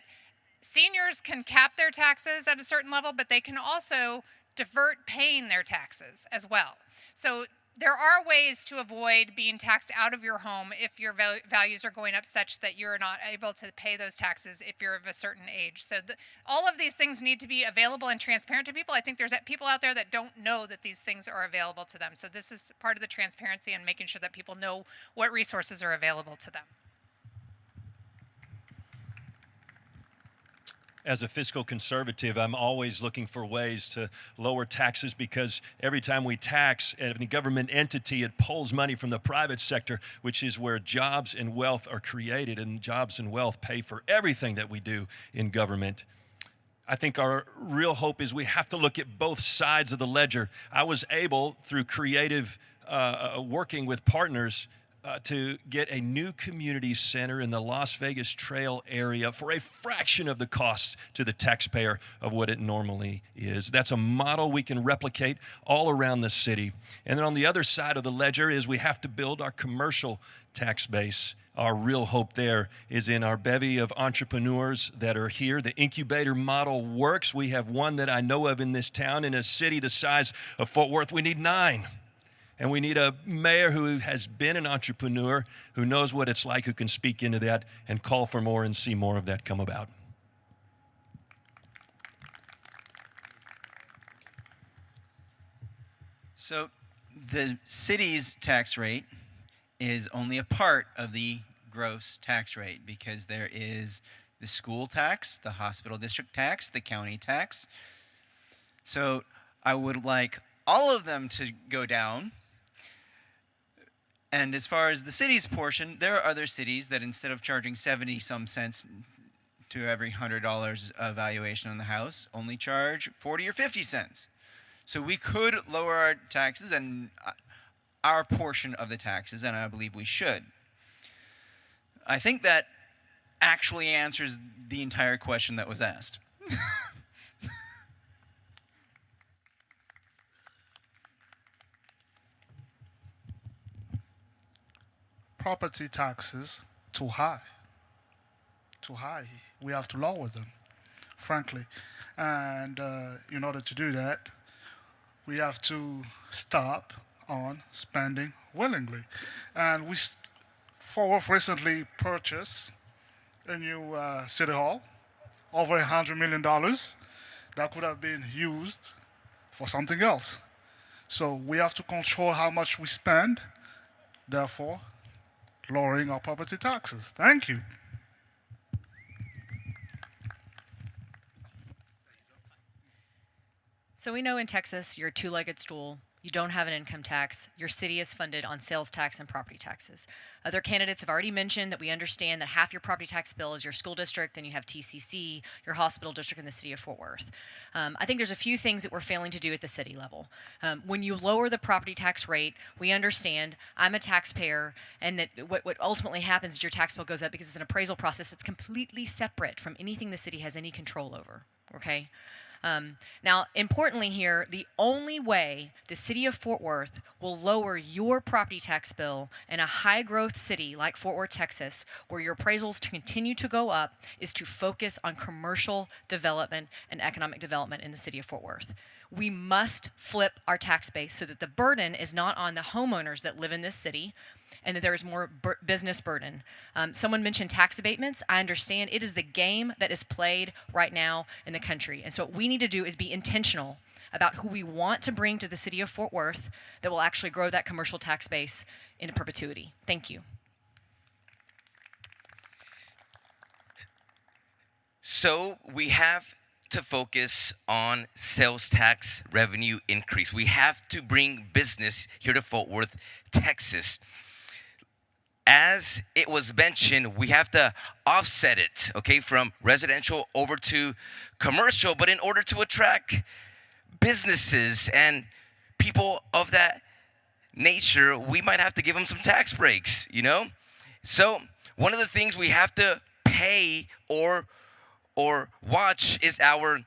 Speaker 10: seniors can cap their taxes at a certain level, but they can also divert paying their taxes as well. So there are ways to avoid being taxed out of your home if your values are going up such that you're not able to pay those taxes if you're of a certain age. So all of these things need to be available and transparent to people. I think there's people out there that don't know that these things are available to them. So this is part of the transparency and making sure that people know what resources are available to them.
Speaker 4: As a fiscal conservative, I'm always looking for ways to lower taxes because every time we tax any government entity, it pulls money from the private sector, which is where jobs and wealth are created, and jobs and wealth pay for everything that we do in government. I think our real hope is we have to look at both sides of the ledger. I was able, through creative working with partners, to get a new community center in the Las Vegas Trail area for a fraction of the cost to the taxpayer of what it normally is. That's a model we can replicate all around the city. And then on the other side of the ledger is we have to build our commercial tax base. Our real hope there is in our bevy of entrepreneurs that are here. The incubator model works. We have one that I know of in this town. In a city the size of Fort Worth, we need 9. And we need a mayor who has been an entrepreneur, who knows what it's like, who can speak into that and call for more and see more of that come about.
Speaker 5: So the city's tax rate is only a part of the gross tax rate because there is the school tax, the hospital district tax, the county tax. So I would like all of them to go down. And as far as the city's portion, there are other cities that instead of charging 70-some cents to every $100 of valuation on the house, only charge 40 or 50 cents. So we could lower our taxes and our portion of the taxes, and I believe we should. I think that actually answers the entire question that was asked.
Speaker 6: Property taxes too high. Too high. We have to lower them, frankly. And in order to do that, we have to stop on spending willingly. And Fort Worth recently purchased a new city hall, over $100 million. That could have been used for something else. So we have to control how much we spend, therefore lowering our property taxes. Thank you.
Speaker 7: So we know in Texas, you're a two-legged stool. You don't have an income tax. Your city is funded on sales tax and property taxes. Other candidates have already mentioned that we understand that half your property tax bill is your school district, then you have TCC, your hospital district in the city of Fort Worth. I think there's a few things that we're failing to do at the city level. When you lower the property tax rate, we understand I'm a taxpayer, and that what ultimately happens is your tax bill goes up because it's an appraisal process that's completely separate from anything the city has any control over, okay? Now, importantly here, the only way the city of Fort Worth will lower your property tax bill in a high-growth city like Fort Worth, Texas, where your appraisals continue to go up, is to focus on commercial development and economic development in the city of Fort Worth. We must flip our tax base so that the burden is not on the homeowners that live in this city, and that there is more business burden. Someone mentioned tax abatements. I understand it is the game that is played right now in the country. And so what we need to do is be intentional about who we want to bring to the city of Fort Worth that will actually grow that commercial tax base into perpetuity. Thank you.
Speaker 8: So we have to focus on sales tax revenue increase. We have to bring business here to Fort Worth, Texas. As it was mentioned, we have to offset it, okay, from residential over to commercial. But in order to attract businesses and people of that nature, we might have to give them some tax breaks, you know? So one of the things we have to pay or watch is our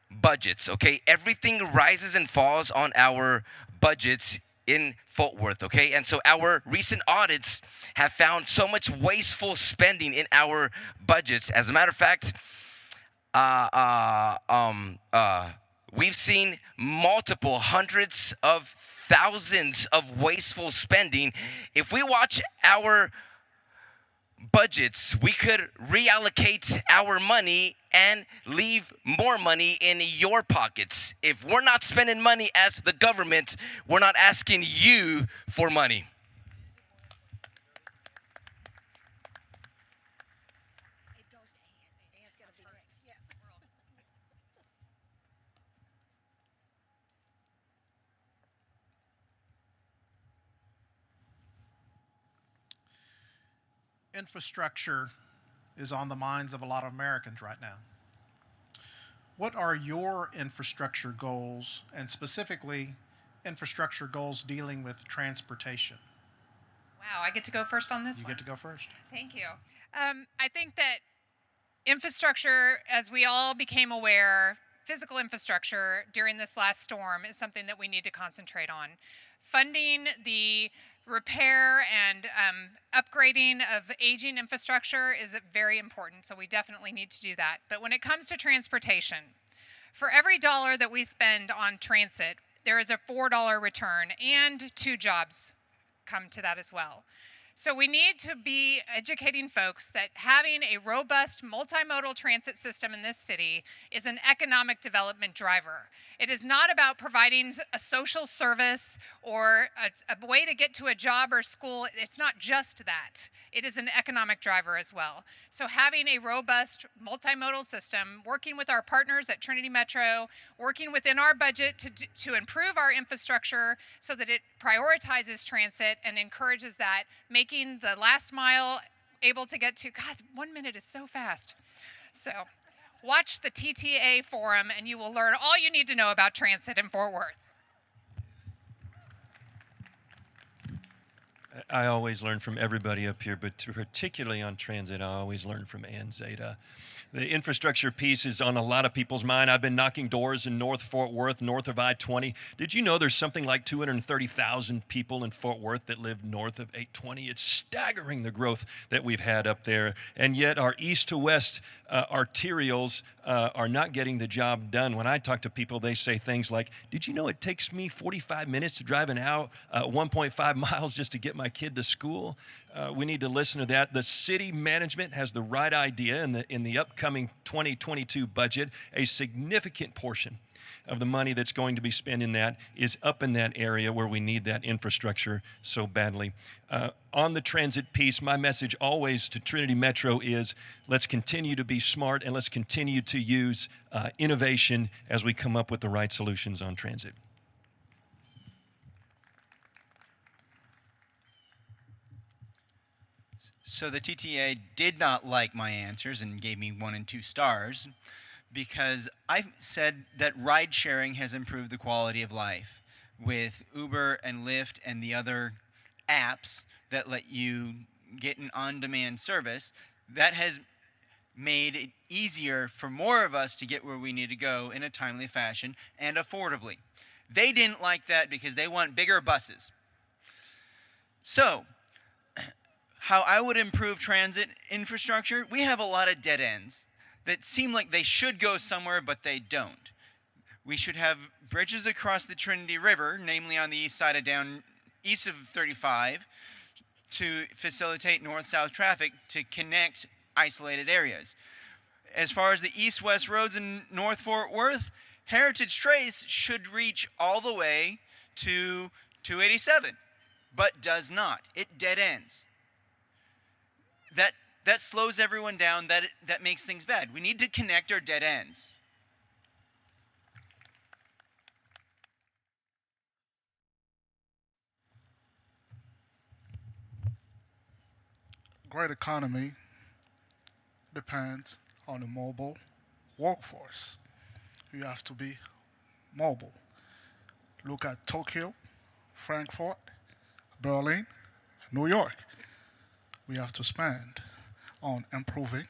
Speaker 8: budgets, okay? Everything rises and falls on our budgets in Fort Worth, okay? And so our recent audits have found so much wasteful spending in our budgets. As a matter of fact, we've seen multiple hundreds of thousands of wasteful spending. If we watch our budgets, we could reallocate our money and leave more money in your pockets. If we're not spending money as the government, we're not asking you for money.
Speaker 3: Infrastructure is on the minds of a lot of Americans right now. What are your infrastructure goals, and specifically infrastructure goals dealing with transportation?
Speaker 10: Wow, I get to go first on this one.
Speaker 3: You get to go first.
Speaker 10: Thank you. I think that infrastructure, as we all became aware, physical infrastructure during this last storm is something that we need to concentrate on. Funding the repair and upgrading of aging infrastructure is very important, so we definitely need to do that. But when it comes to transportation, for every dollar that we spend on transit, there is a $4 return, and 2 jobs come to that as well. So we need to be educating folks that having a robust multimodal transit system in this city is an economic development driver. It is not about providing a social service or a way to get to a job or school. It's not just that. It is an economic driver as well. So having a robust multimodal system, working with our partners at Trinity Metro, working within our budget to improve our infrastructure so that it prioritizes transit and encourages that, making the last mile able to get to, God, 1 minute is so fast. So watch the TTA forum and you will learn all you need to know about transit in Fort Worth.
Speaker 4: I always learn from everybody up here, but particularly on transit, I always learn from Zadeh. The infrastructure piece is on a lot of people's mind. I've been knocking doors in North Fort Worth, north of I-20. Did you know there's something like 230,000 people in Fort Worth that live north of 820? It's staggering, the growth that we've had up there. And yet our east to west arterials are not getting the job done. When I talk to people, they say things like, did you know it takes me 45 minutes to drive an hour, 1.5 miles just to get my kid to school? We need to listen to that. The city management has the right idea in the upcoming 2022 budget. A significant portion of the money that's going to be spent in that is up in that area where we need that infrastructure so badly. On the transit piece, my message always to Trinity Metro is let's continue to be smart and let's continue to use innovation as we come up with the right solutions on transit.
Speaker 5: So the TTA did not like my answers and gave me 1 and 2 stars because I said that ride sharing has improved the quality of life with Uber and Lyft and the other apps that let you get an on-demand service. That has made it easier for more of us to get where we need to go in a timely fashion and affordably. They didn't like that because they want bigger buses. So, how I would improve transit infrastructure, we have a lot of dead ends that seem like they should go somewhere, but they don't. We should have bridges across the Trinity River, namely on the east side of east of 35, to facilitate north-south traffic to connect isolated areas. As far as the east-west roads in North Fort Worth, Heritage Trace should reach all the way to 287, but does not. It dead ends. That slows everyone down, that makes things bad. We need to connect our dead ends.
Speaker 6: Great economy depends on a mobile workforce. You have to be mobile. Look at Tokyo, Frankfurt, Berlin, New York. We have to spend on improving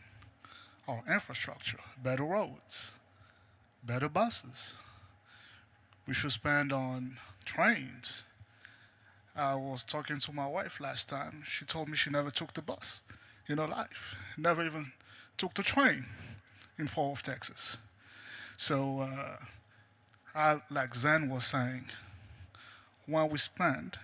Speaker 6: our infrastructure, better roads, better buses. We should spend on trains. I was talking to my wife last time. She told me she never took the bus in her life, never even took the train in Fort Worth, Texas. So, like Zen was saying, when we spend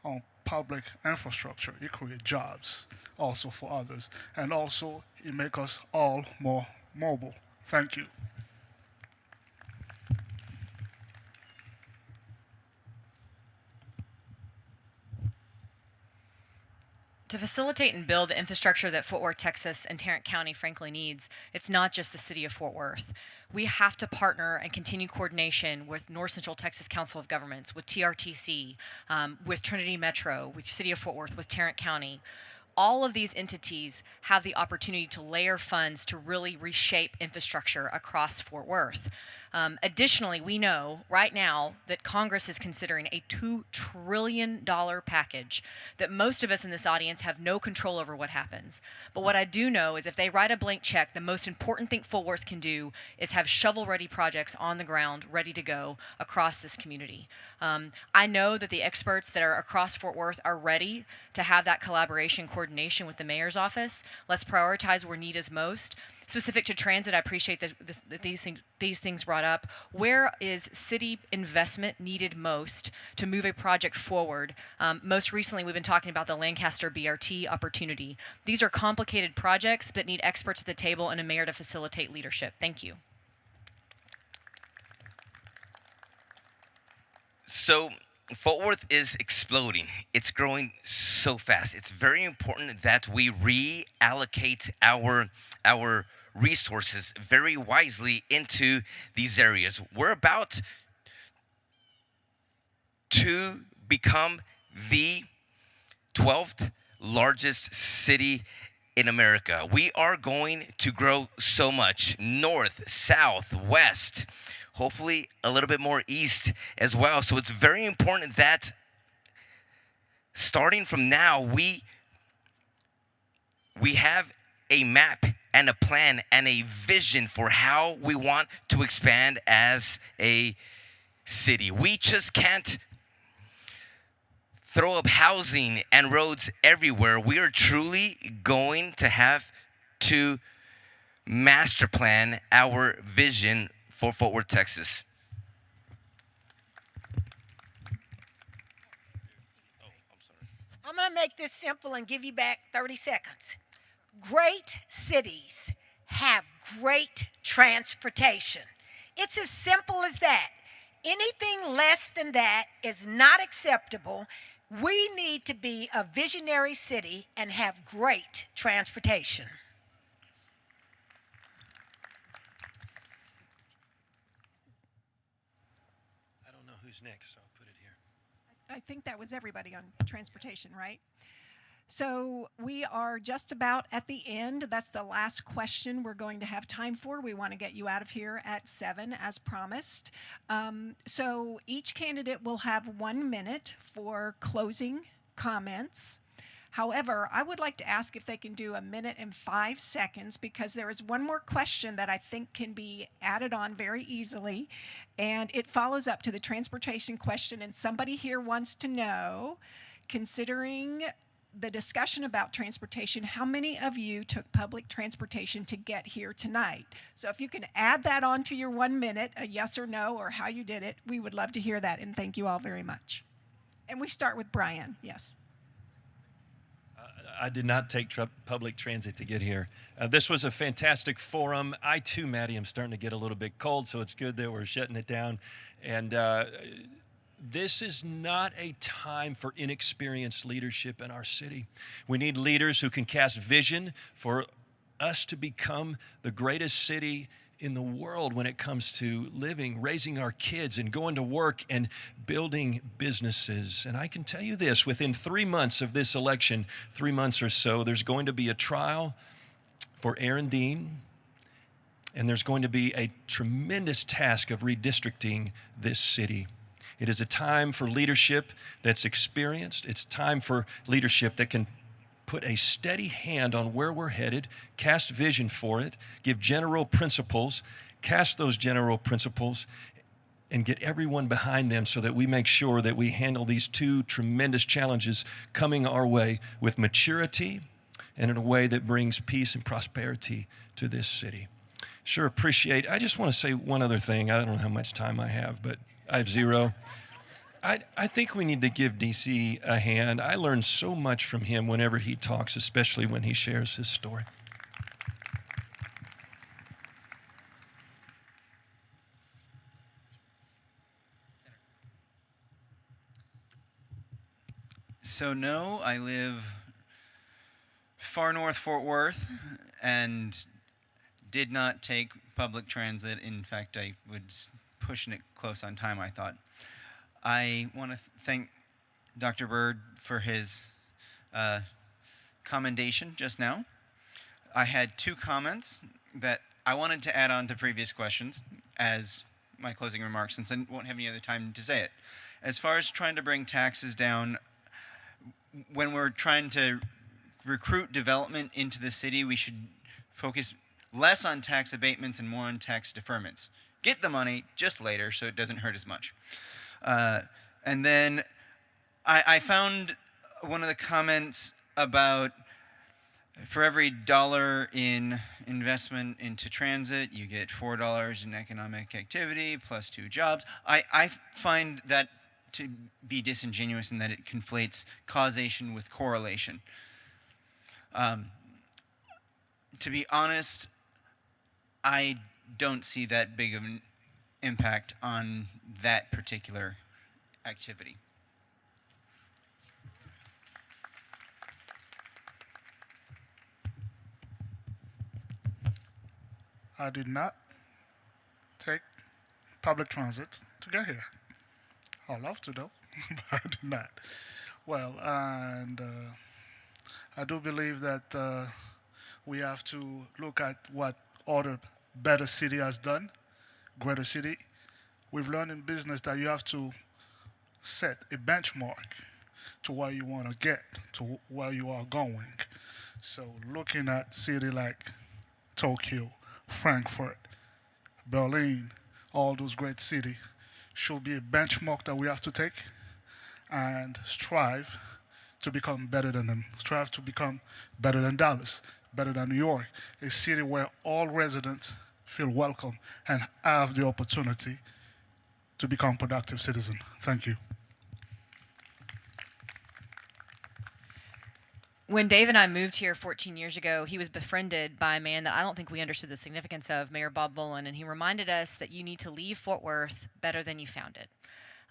Speaker 6: on public infrastructure, it creates jobs also for others, and also it makes us all more mobile. Thank you.
Speaker 7: To facilitate and build the infrastructure that Fort Worth, Texas, and Tarrant County frankly needs, it's not just the city of Fort Worth. We have to partner and continue coordination with North Central Texas Council of Governments, with TRTC, with Trinity Metro, with City of Fort Worth, with Tarrant County. All of these entities have the opportunity to layer funds to really reshape infrastructure across Fort Worth. Additionally, we know right now that Congress is considering a $2 trillion package that most of us in this audience have no control over what happens. But what I do know is if they write a blank check, the most important thing Fort Worth can do is have shovel-ready projects on the ground ready to go across this community. I know that the experts that are across Fort Worth are ready to have that collaboration, coordination with the mayor's office. Let's prioritize where need is most. Specific to transit, I appreciate that these things brought up. Where is city investment needed most to move a project forward? Most recently, we've been talking about the Lancaster BRT opportunity. These are complicated projects that need experts at the table and a mayor to facilitate leadership. Thank you.
Speaker 8: So Fort Worth is exploding. It's growing so fast. It's very important that we reallocate our resources very wisely into these areas. We're about to become the 12th largest city in America. We are going to grow so much, north, south, west, hopefully a little bit more east as well. So it's very important that starting from now, we have a map and a plan and a vision for how we want to expand as a city. We just can't throw up housing and roads everywhere. We are truly going to have to master plan our vision for Fort Worth, Texas.
Speaker 9: I'm going to make this simple and give you back 30 seconds. Great cities have great transportation. It's as simple as that. Anything less than that is not acceptable. We need to be a visionary city and have great transportation.
Speaker 4: I don't know who's next, so I'll put it here.
Speaker 2: I think that was everybody on transportation, right? So we are just about at the end. That's the last question we're going to have time for. We want to get you out of here at 7 as promised. So each candidate will have 1 minute for closing comments. However, I would like to ask if they can do 1 minute and 5 seconds, because there is one more question that I think can be added on very easily, and it follows up to the transportation question. And somebody here wants to know, considering the discussion about transportation, how many of you took public transportation to get here tonight? So if you can add that on to your 1 minute, a yes or no, or how you did it, we would love to hear that, and thank you all very much. And we start with Brian. Yes.
Speaker 4: I did not take public transit to get here. This was a fantastic forum. I too, Mattie, am starting to get a little bit cold, so it's good that we're shutting it down. And this is not a time for inexperienced leadership in our city. We need leaders who can cast vision for us to become the greatest city in the world when it comes to living, raising our kids, and going to work and building businesses. And I can tell you this, within 3 months of this election, 3 months or so, there's going to be a trial for Aaron Dean, and there's going to be a tremendous task of redistricting this city. It is a time for leadership that's experienced. It's time for leadership that can put a steady hand on where we're headed, cast vision for it, give general principles, cast those general principles, and get everyone behind them so that we make sure that we handle these two tremendous challenges coming our way with maturity and in a way that brings peace and prosperity to this city. Sure appreciate. I just want to say one other thing. I don't know how much time I have, but I have 0. I think we need to give DC a hand. I learn so much from him whenever he talks, especially when he shares his story.
Speaker 5: So no, I live far north Fort Worth and did not take public transit. In fact, I was pushing it close on time, I thought. I want to thank Dr. Byrd for his commendation just now. I had 2 comments that I wanted to add on to previous questions as my closing remarks, since I won't have any other time to say it. As far as trying to bring taxes down, when we're trying to recruit development into the city, we should focus less on tax abatements and more on tax deferments. Get the money just later so it doesn't hurt as much. And then I found one of the comments about for every $1 in investment into transit, you get $4 in economic activity plus 2 jobs. I find that to be disingenuous in that it conflates causation with correlation. To be honest, I don't see that big of an impact on that particular activity.
Speaker 6: I did not take public transit to get here. I'd love to though, but I did not. Well, and I do believe that we have to look at what other better city has done, greater city. We've learned in business that you have to set a benchmark to where you want to get, to where you are going. So looking at city like Tokyo, Frankfurt, Berlin, all those great cities should be a benchmark that we have to take and strive to become better than them. Strive to become better than Dallas, better than New York, a city where all residents feel welcome and have the opportunity to become productive citizens. Thank you.
Speaker 7: When Dave and I moved here 14 years ago, he was befriended by a man that I don't think we understood the significance of, Mayor Bob Bullen, and he reminded us that you need to leave Fort Worth better than you found it.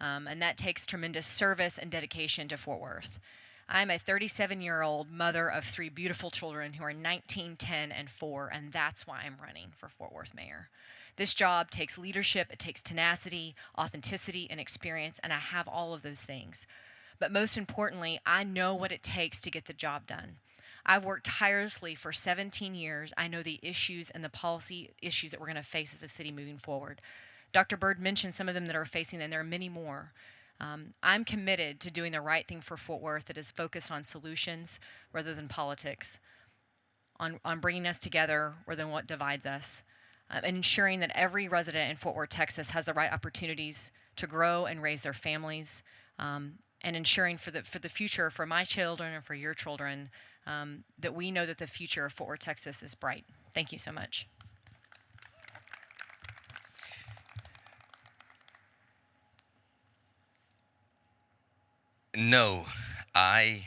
Speaker 7: And that takes tremendous service and dedication to Fort Worth. I'm a 37-year-old mother of 3 beautiful children who are 19, 10, and 4, and that's why I'm running for Fort Worth mayor. This job takes leadership, it takes tenacity, authenticity, and experience, and I have all of those things. But most importantly, I know what it takes to get the job done. I've worked tirelessly for 17 years. I know the issues and the policy issues that we're going to face as a city moving forward. Dr. Byrd mentioned some of them that are facing, and there are many more. I'm committed to doing the right thing for Fort Worth that is focused on solutions rather than politics, on bringing us together rather than what divides us, and ensuring that every resident in Fort Worth, Texas has the right opportunities to grow and raise their families, and ensuring for the future, for my children and for your children, that we know that the future of Fort Worth, Texas is bright. Thank you so much.
Speaker 8: No, I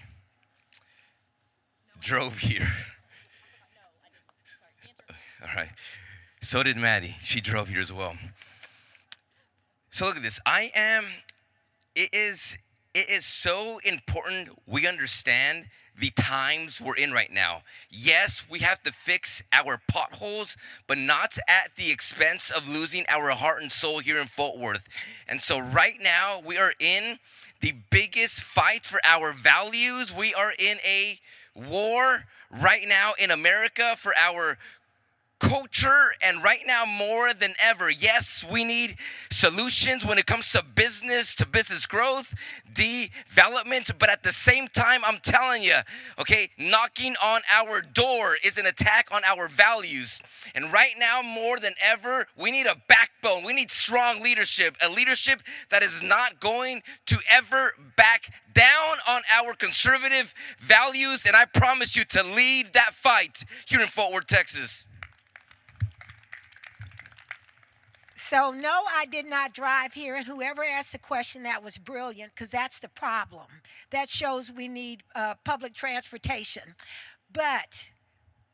Speaker 8: drove here. All right. So did Mattie. She drove here as well. So look at this. It is so important we understand the times we're in right now. Yes, we have to fix our potholes, but not at the expense of losing our heart and soul here in Fort Worth. And so right now we are in the biggest fight for our values. We are in a war right now in America for our culture, and right now more than ever, yes, we need solutions when it comes to business growth, development, but at the same time, I'm telling you, okay, knocking on our door is an attack on our values. And right now, more than ever, we need a backbone. We need strong leadership, a leadership that is not going to ever back down on our conservative values, and I promise you to lead that fight here in Fort Worth, Texas.
Speaker 9: So, no, I did not drive here, and whoever asked the question, that was brilliant, because that's the problem. That shows we need public transportation. But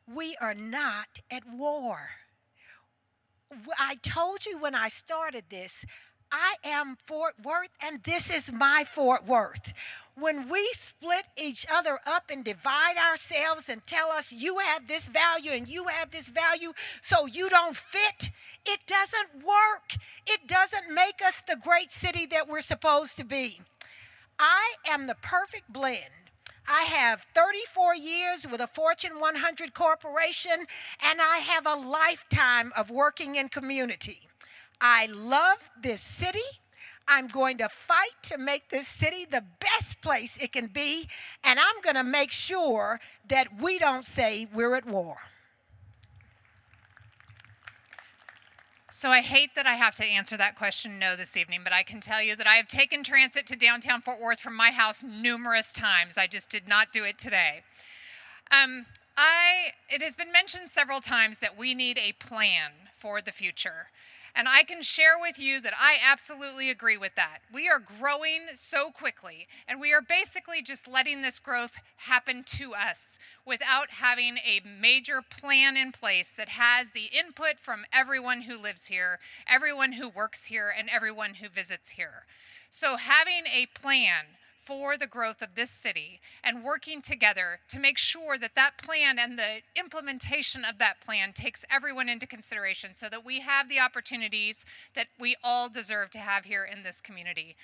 Speaker 9: we are not at war. I told you when I started this, I am Fort Worth, and this is my Fort Worth. When we split each other up and divide ourselves and tell us you have this value and you have this value so you don't fit, it doesn't work. It doesn't make us the great city that we're supposed to be. I am the perfect blend. I have 34 years with a Fortune 100 corporation, and I have a lifetime of working in community. I love this city. I'm going to fight to make this city the best place it can be, and I'm going to make sure that we don't say we're at war.
Speaker 10: So I hate that I have to answer that question no this evening, but I can tell you that I have taken transit to downtown Fort Worth from my house numerous times. I just did not do it today. It has been mentioned several times that we need a plan for the future. And I can share with you that I absolutely agree with that. We are growing so quickly, and we are basically just letting this growth happen to us without having a major plan in place that has the input from everyone who lives here, everyone who works here, and everyone who visits here. So having a plan for the growth of this city and working together to make sure that that plan and the implementation of that plan takes everyone into consideration so that we have the opportunities that we all deserve to have here in this community.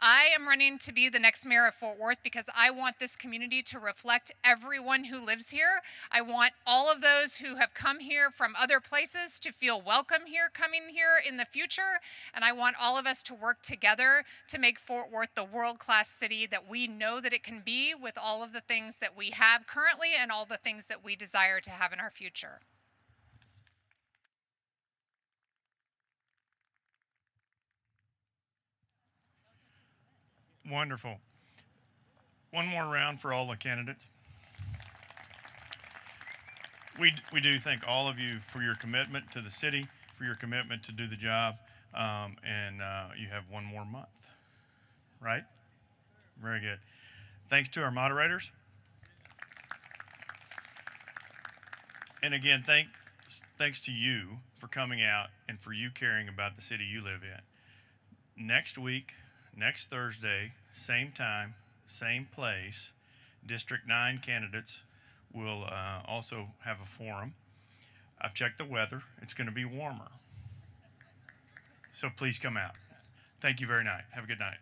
Speaker 10: I am running to be the next mayor of Fort Worth because I want this community to reflect everyone who lives here. I want all of those who have come here from other places to feel welcome here, coming here in the future. And I want all of us to work together to make Fort Worth the world-class city that we know that it can be, with all of the things that we have currently and all the things that we desire to have in our future.
Speaker 1: Wonderful. One more round for all the candidates. We do thank all of you for your commitment to the city, for your commitment to do the job, and you have one more month, right? Very good. Thanks to our moderators. And again, thanks to you for coming out and for you caring about the city you live in. Next week, next Thursday, same time, same place, District 9 candidates will also have a forum. I've checked the weather. It's going to be warmer. So please come out. Thank you very much. Have a good night.